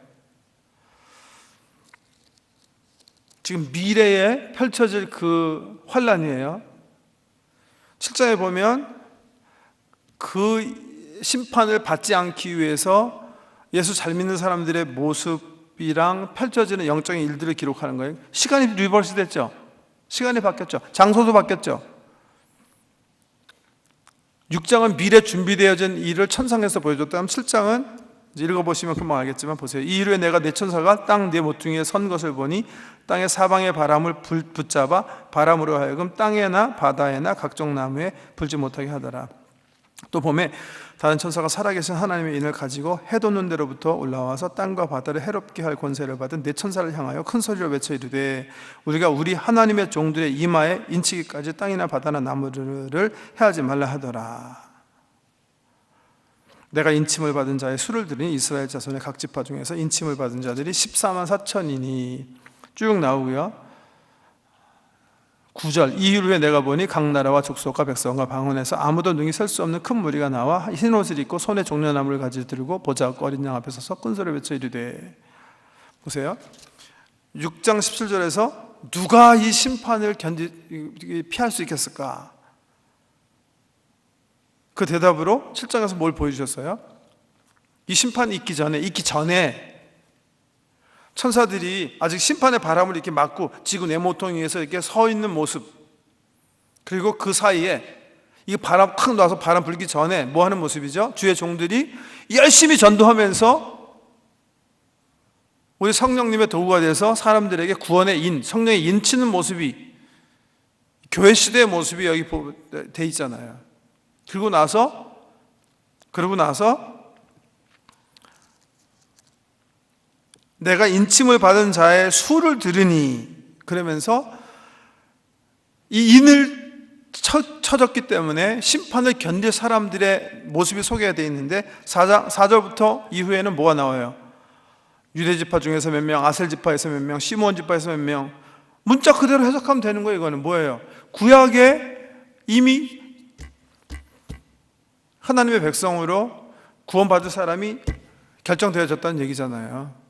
[SPEAKER 1] 지금 미래에 펼쳐질 그 환란이에요. 7장에 보면 그 심판을 받지 않기 위해서 예수 잘 믿는 사람들의 모습이랑 펼쳐지는 영적인 일들을 기록하는 거예요. 시간이 리버스 됐죠. 시간이 바뀌었죠. 장소도 바뀌었죠. 6장은 미래 준비되어진 일을 천상에서 보여줬다면 7장은 읽어보시면 금방 알겠지만 보세요. 이 일후에 내가 내 천사가 땅 네 모퉁이에 선 것을 보니 땅의 사방의 바람을 붙잡아 바람으로 하여금 땅에나 바다에나 각종 나무에 불지 못하게 하더라. 또 보면 다른 천사가 살아계신 하나님의 인을 가지고 해 돋는 데로부터 올라와서 땅과 바다를 해롭게 할 권세를 받은 네 천사를 향하여 큰 소리로 외쳐 이르되 우리가 우리 하나님의 종들의 이마에 인치기까지 땅이나 바다나 나무들을 해하지 말라 하더라. 내가 인침을 받은 자의 수를 들으니 이스라엘 자손의 각 지파 중에서 인침을 받은 자들이 14만 4천이니 쭉 나오고요. 9절 이후에 내가 보니 각 나라와 족속과 백성과 방언에서 아무도 능히 셀 수 없는 큰 무리가 나와 흰 옷을 입고 손에 종려나무를 가지고 들고 보좌 없고 어린 양 앞에 서서 큰 소리를 외쳐 이르되 보세요. 6장 17절에서 누가 이 심판을 피할 수 있겠을까? 그 대답으로 7장에서 뭘 보여주셨어요? 이 심판이 있기 전에 천사들이 아직 심판의 바람을 이렇게 맞고 지구 네모통 위에서 이렇게 서 있는 모습, 그리고 그 사이에 이 바람 콱 놔서 바람 불기 전에 뭐 하는 모습이죠? 주의 종들이 열심히 전도하면서 우리 성령님의 도구가 돼서 사람들에게 구원의 인, 성령의 인치는 모습이 교회 시대의 모습이 여기 돼 있잖아요. 그러고 나서 내가 인침을 받은 자의 수를 들으니 그러면서 이 인을 쳐졌기 때문에 심판을 견딜 사람들의 모습이 소개가 되어 있는데 4절부터 이후에는 뭐가 나와요? 유대지파 중에서 몇 명, 아셀지파에서 몇 명, 시므온 지파에서 몇 명. 문자 그대로 해석하면 되는 거예요. 이거는 뭐예요? 구약에 이미 하나님의 백성으로 구원받을 사람이 결정되어졌다는 얘기잖아요.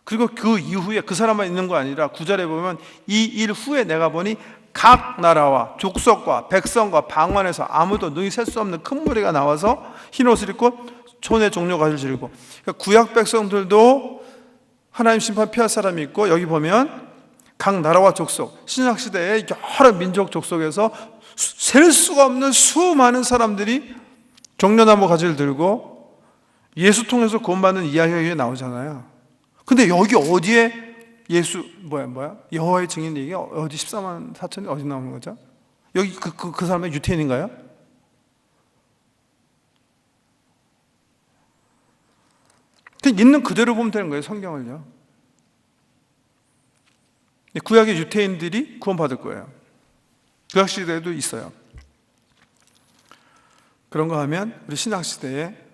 [SPEAKER 1] 그리고 그 이후에 그 사람만 있는 거 아니라 9절에 보면 이 일 후에 내가 보니 각 나라와 족속과 백성과 방언에서 아무도 능히 셀 수 없는 큰 무리가 나와서 흰옷을 입고 손에 종려가지를 지르고, 그러니까 구약 백성들도 하나님 심판 피할 사람이 있고, 여기 보면 각 나라와 족속, 신약시대의 여러 민족 족속에서 셀 수가 없는 수많은 사람들이 종려나무 가지를 들고 예수 통해서 구원받는 이야기가 나오잖아요. 근데 여기 어디에 예수 여호와의 증인 얘기가 어디 14만 4천이 어디 나오는 거죠? 여기 그 사람의 유태인인가요? 그냥 있는 그대로 보면 되는 거예요, 성경을요. 구약의 유태인들이 구원받을 거예요. 구약 시대에도 있어요. 그런가 하면 우리 신약 시대에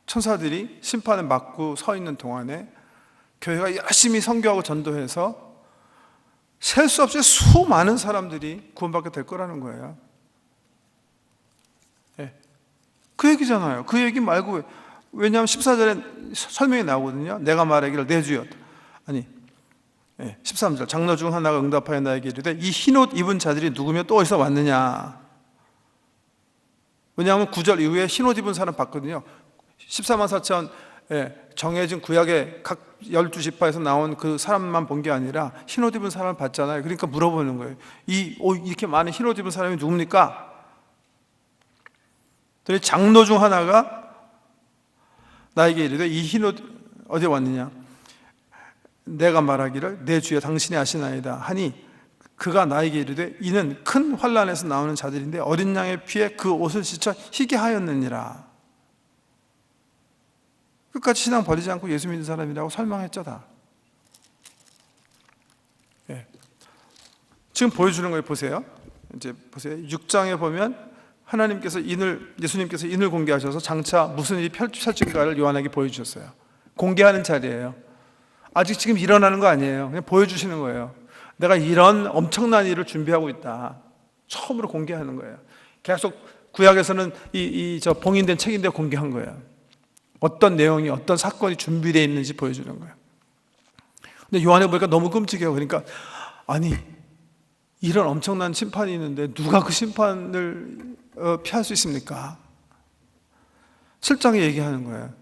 [SPEAKER 1] 천사들이 심판을 막고 서 있는 동안에 교회가 열심히 선교하고 전도해서 셀 수 없이 수많은 사람들이 구원받게 될 거라는 거예요. 네. 그 얘기잖아요. 그 얘기 말고, 왜냐하면 14절에 설명이 나오거든요. 내가 말하기를 내 주여, 아니 13절 장로 중 하나가 응답하여 나에게 이르되 이 흰옷 입은 자들이 누구며 또 어디서 왔느냐. 왜냐하면 9절 이후에 흰옷 입은 사람 봤거든요. 14만 4천 정해진 구약의 각 12지파에서 나온 그 사람만 본 게 아니라 흰옷 입은 사람을 봤잖아요. 그러니까 물어보는 거예요. 이렇게 많은 흰옷 입은 사람이 누굽니까? 그랬더니 장로 중 하나가 나에게 이르되 이 흰옷 어디에 왔느냐. 내가 말하기를 내 주여 당신이 아시나이다 하니 그가 나에게 이르되 이는 큰 환난에서 나오는 자들인데 어린 양의 피에 그 옷을 씻어 희게 하였느니라. 끝까지 신앙 버리지 않고 예수 믿는 사람이라고 설명했죠, 다. 예. 지금 보여주는 걸 보세요. 이제 보세요. 6장에 보면 예수님께서 인을 공개하셔서 장차 무슨 일이 펼쳐질까를 요한에게 보여주셨어요. 공개하는 자리예요. 아직 지금 일어나는 거 아니에요. 그냥 보여주시는 거예요. 내가 이런 엄청난 일을 준비하고 있다. 처음으로 공개하는 거예요. 계속 구약에서는 저 봉인된 책인데 공개한 거예요. 어떤 내용이, 어떤 사건이 준비되어 있는지 보여주는 거예요. 근데 요한에 보니까 너무 끔찍해요. 그러니까 아니 이런 엄청난 심판이 있는데 누가 그 심판을 피할 수 있습니까? 7장에 얘기하는 거예요.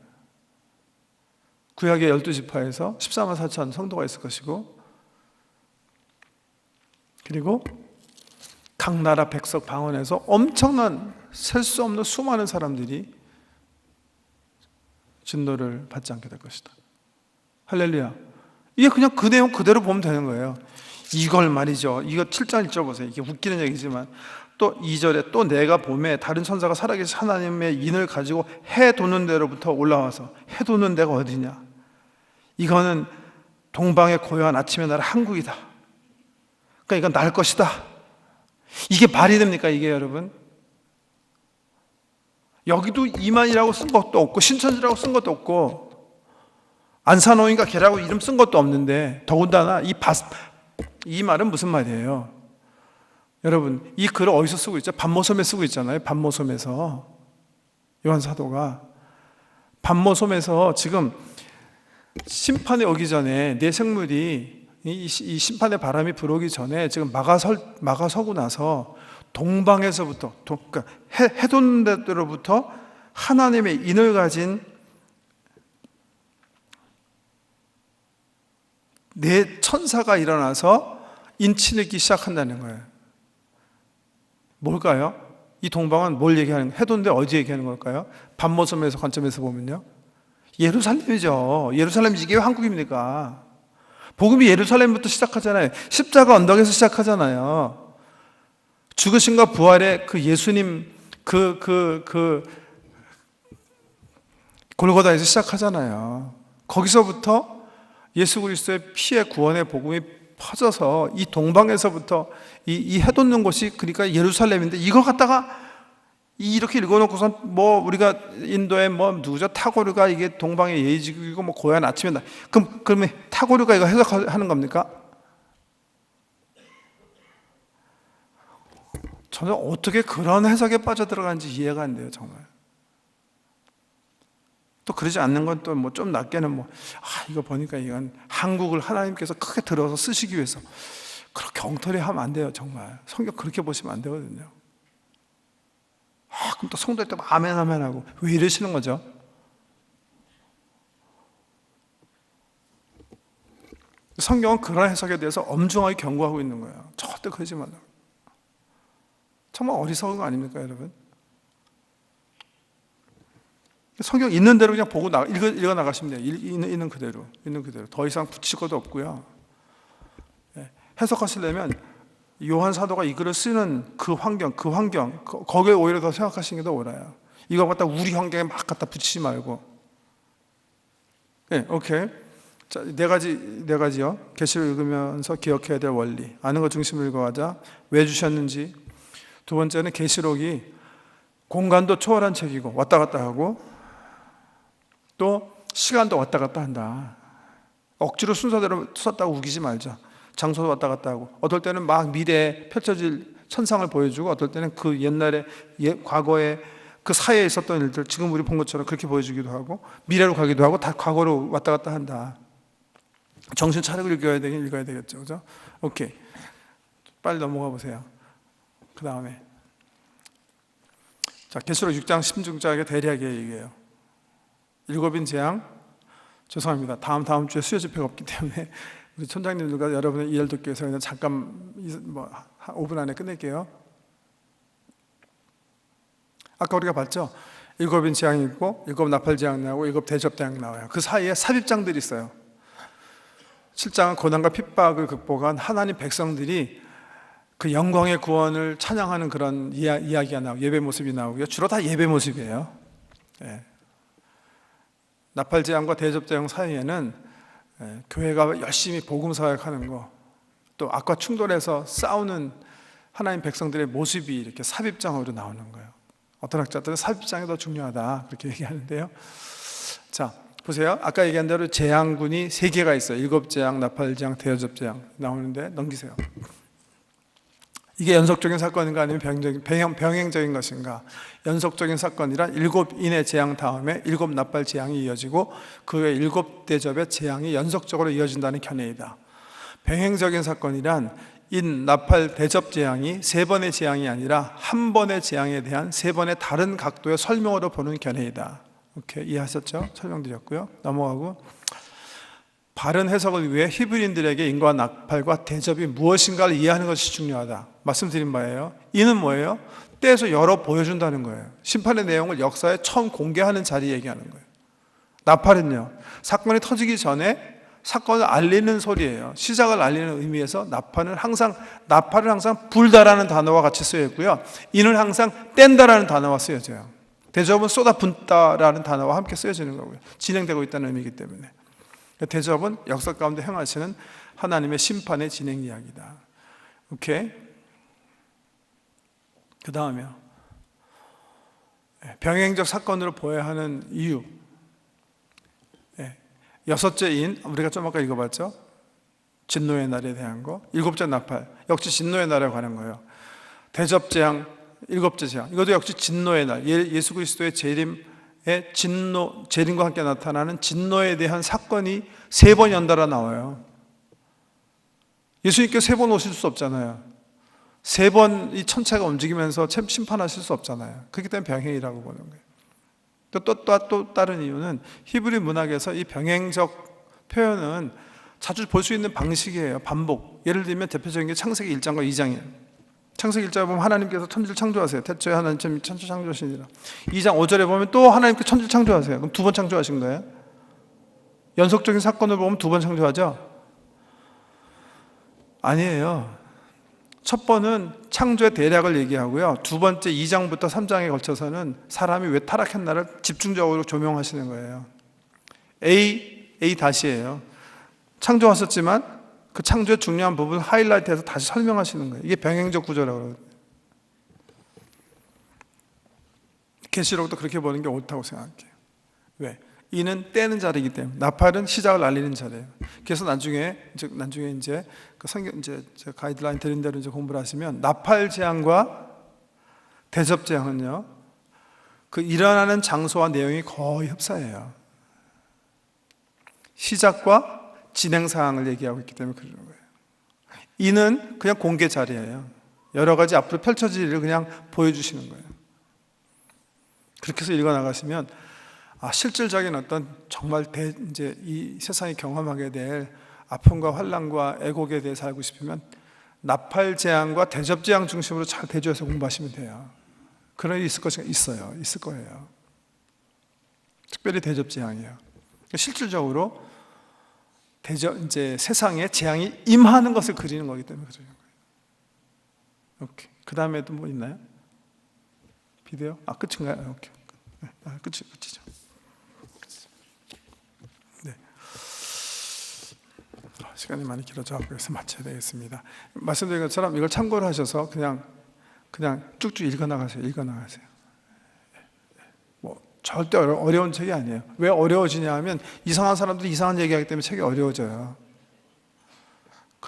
[SPEAKER 1] 구약의 12지파에서 14만 4천 성도가 있을 것이고, 그리고 각 나라 백성 방언에서 엄청난 셀 수 없는 수많은 사람들이 진노를 받지 않게 될 것이다. 할렐루야. 이게 그냥 그 내용 그대로 보면 되는 거예요. 이걸 말이죠. 이거 7장 1절 보세요. 이게 웃기는 얘기지만 또 2절에 또 내가 봄에 다른 천사가 살아계신 하나님의 인을 가지고 해 도는 데로부터 올라와서, 해 도는 데가 어디냐? 이거는 동방의 고요한 아침의 나라 한국이다. 그러니까 이건 날 것이다. 이게 말이 됩니까 이게 여러분? 여기도 이만이라고 쓴 것도 없고 신천지라고 쓴 것도 없고 안산호인가 걔라고 이름 쓴 것도 없는데, 더군다나 이 말은 무슨 말이에요? 여러분, 이 글을 어디서 쓰고 있죠? 반모섬에 쓰고 있잖아요. 반모섬에서. 요한 사도가 반모섬에서 지금 심판에 오기 전에, 내 생물이 이 심판의 바람이 불어오기 전에 지금 막아서고 나서 동방에서부터, 그러니까 해돋는 데로부터 하나님의 인을 가진 네 천사가 일어나서 인치르기 시작한다는 거예요. 뭘까요? 이 동방은 뭘 얘기하는 거예요? 해돋는데 어디 얘기하는 걸까요? 반모섬에서 관점에서 보면요, 예루살렘이죠. 예루살렘이 이게 왜 한국입니까? 복음이 예루살렘부터 시작하잖아요. 십자가 언덕에서 시작하잖아요. 죽으심과 부활의 그 예수님 골고다에서 시작하잖아요. 거기서부터 예수 그리스도의 피의 구원의 복음이 퍼져서 이 동방에서부터 이 해돋는 곳이 그러니까 예루살렘인데, 이걸 갖다가 이렇게 읽어놓고선 뭐 우리가 인도에 뭐 누구죠? 타고르가 이게 동방의 예의지국이고 뭐 고요한 아침에 나, 그러면 타고르가 이거 해석하는 겁니까? 저는 어떻게 그런 해석에 빠져들어가는지 이해가 안 돼요, 정말. 또 그러지 않는 건 또 뭐 좀 낮게는 이거 보니까 이건 한국을 하나님께서 크게 들어서 쓰시기 위해서 그렇게 엉터리 하면 안 돼요, 정말. 성경 그렇게 보시면 안 되거든요. 그럼 또 성도할 때 아멘 아멘 하고 왜 이러시는 거죠? 성경은 그런 해석에 대해서 엄중하게 경고하고 있는 거예요. 절대 그러지 말라고. 정말 어리석은 거 아닙니까, 여러분? 성경 있는 대로 그냥 보고 읽어 나가시면 돼요. 있는 그대로. 더 이상 붙일 것도 없고요. 해석하시려면 요한 사도가 이 글을 쓰는 그 환경, 거기에 오히려 더 생각하시는 게 더 옳아요. 이거 갖다 우리 환경에 막 갖다 붙이지 말고. 오케이. 자, 네 가지요. 계시를 읽으면서 기억해야 될 원리. 아는 것 중심으로 읽어가자. 왜 주셨는지. 두 번째는 계시록이 공간도 초월한 책이고 왔다 갔다 하고 또 시간도 왔다 갔다 한다. 억지로 순서대로 썼다고 우기지 말자. 장소도 왔다 갔다 하고, 어떨 때는 막 미래에 펼쳐질 천상을 보여주고, 어떨 때는 그 옛날에 과거에 그 사이에 있었던 일들, 지금 우리 본 것처럼 그렇게 보여주기도 하고, 미래로 가기도 하고, 다 과거로 왔다 갔다 한다. 정신 차리고 읽어야 되겠죠, 그죠? 오케이, 빨리 넘어가 보세요. 그 다음에 자, 계시록 6장 16절에 대략의 얘기예요. 일곱인 재앙, 죄송합니다. 다음 주에 수요 집회가 없기 때문에 우리 촌장님들과 여러분의 이해를 돕기 위해서 그냥 잠깐 5분 안에 끝낼게요. 아까 우리가 봤죠? 일곱인 재앙이 있고, 일곱 나팔 재앙 나오고, 일곱 대접 재앙이 나와요. 그 사이에 삽입장들이 있어요. 7장은 고난과 핍박을 극복한 하나님 백성들이 그 영광의 구원을 찬양하는 그런 이야기가 나오고, 예배 모습이 나오고요. 주로 다 예배 모습이에요. 나팔 재앙과 대접 재앙 사이에는 교회가 열심히 복음 사역하는 거, 또 악과 충돌해서 싸우는 하나님 백성들의 모습이 이렇게 삽입장으로 나오는 거예요. 어떤 학자들은 삽입장이 더 중요하다 그렇게 얘기하는데요. 자, 보세요. 아까 얘기한 대로 재앙군이 3개가 있어요. 일곱 재앙, 나팔 재앙, 대접 재앙 나오는데, 넘기세요. 이게 연속적인 사건인가 아니면 병행적인 것인가? 연속적인 사건이란 7인의 재앙 다음에 7 나팔 재앙이 이어지고 그 외 7 대접의 재앙이 연속적으로 이어진다는 견해이다. 병행적인 사건이란 인 나팔 대접 재앙이 3번의 재앙이 아니라 한 번의 재앙에 대한 3번의 다른 각도의 설명으로 보는 견해이다. 오케이, 이해하셨죠? 설명드렸고요. 넘어가고, 바른 해석을 위해 히브리인들에게 인과 나팔과 대접이 무엇인가를 이해하는 것이 중요하다. 말씀드린 바예요. 이는 뭐예요? 떼서 열어 보여준다는 거예요. 심판의 내용을 역사에 처음 공개하는 자리 얘기하는 거예요. 나팔은요, 사건이 터지기 전에 사건을 알리는 소리예요. 시작을 알리는 의미에서 나팔을 항상 불다라는 단어와 같이 쓰여 있고요. 이는 항상 뗀다라는 단어가 쓰여져요. 대접은 쏟아붓다라는 단어와 함께 쓰여지는 거고요. 진행되고 있다는 의미이기 때문에. 대접은 역사 가운데 행하시는 하나님의 심판의 진행 이야기다. 오케이. 그 다음에요. 병행적 사건으로 보아야 하는 이유. 여섯째 인, 우리가 좀 아까 읽어봤죠? 진노의 날에 대한 거. 일곱째 나팔, 역시 진노의 날에 관한 거예요. 대접재앙, 일곱째 재앙, 이것도 역시 진노의 날. 예수 그리스도의 재림의 재림과 함께 나타나는 진노에 대한 사건이 3번 연달아 나와요. 예수님께 3번 오실 수 없잖아요. 3번 이 천체가 움직이면서 심판하실 수 없잖아요. 그렇기 때문에 병행이라고 보는 거예요. 또 다른 이유는 히브리 문학에서 이 병행적 표현은 자주 볼 수 있는 방식이에요. 반복. 예를 들면 대표적인 게 창세기 1장과 2장이에요. 창세기 1장에 보면 하나님께서 천지를 창조하세요. 태초에 하나님 천지 창조하시니라. 2장 5절에 보면 또 하나님께서 천지를 창조하세요. 그럼 2번 창조하신 거예요? 연속적인 사건을 보면 2번 창조하죠? 아니에요. 첫 번은 창조의 대략을 얘기하고요. 두 번째 2장부터 3장에 걸쳐서는 사람이 왜 타락했나를 집중적으로 조명하시는 거예요. A 다시예요. 창조하셨지만 그 창조의 중요한 부분을 하이라이트해서 다시 설명하시는 거예요. 이게 병행적 구조라고 그러거든요. 계시록도 그렇게 보는 게 옳다고 생각해요. 왜? 이는 떼는 자리이기 때문에. 나팔은 시작을 알리는 자리예요. 그래서 나중에 이제 그 성경 이제 가이드라인 드린 대로 이제 공부를 하시면 나팔 재앙과 대접 재앙은요, 그 일어나는 장소와 내용이 거의 흡사해요. 시작과 진행 사항을 얘기하고 있기 때문에 그러는 거예요. 이는 그냥 공개 자리예요. 여러 가지 앞으로 펼쳐질 일을 그냥 보여주시는 거예요. 그렇게 해서 읽어 나가시면 실질적인 어떤 정말 이제 이 세상이 경험하게 될 아픔과 환난과 애곡에 대해서 알고 싶으면 나팔 재앙과 대접 재앙 중심으로 잘 대조해서 공부하시면 돼요. 그런 일이 있을 거예요. 특별히 대접 재앙이에요. 실질적으로 이제 세상에 재앙이 임하는 것을 그리는 거기 때문에 그러는 거예요. 오케이. 그 다음에도 뭐 있나요? 비디오? 끝인가요? 오케이. 끝이죠. 네. 시간이 많이 길어져 그래서 마쳐야 되겠습니다. 말씀드린 것처럼 이걸 참고를 하셔서 그냥 쭉쭉 읽어나가세요. 뭐 절대 어려운 책이 아니에요. 왜 어려워지냐 하면 이상한 사람들이 이상한 얘기하기 때문에 책이 어려워져요.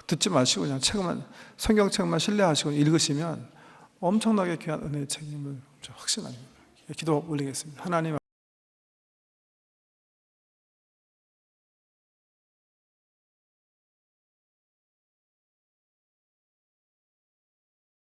[SPEAKER 1] 듣지 마시고 그냥 성경책만 신뢰하시고 읽으시면 엄청나게 귀한 은혜의 책임을 확신합니다. 기도 올리겠습니다. 하나님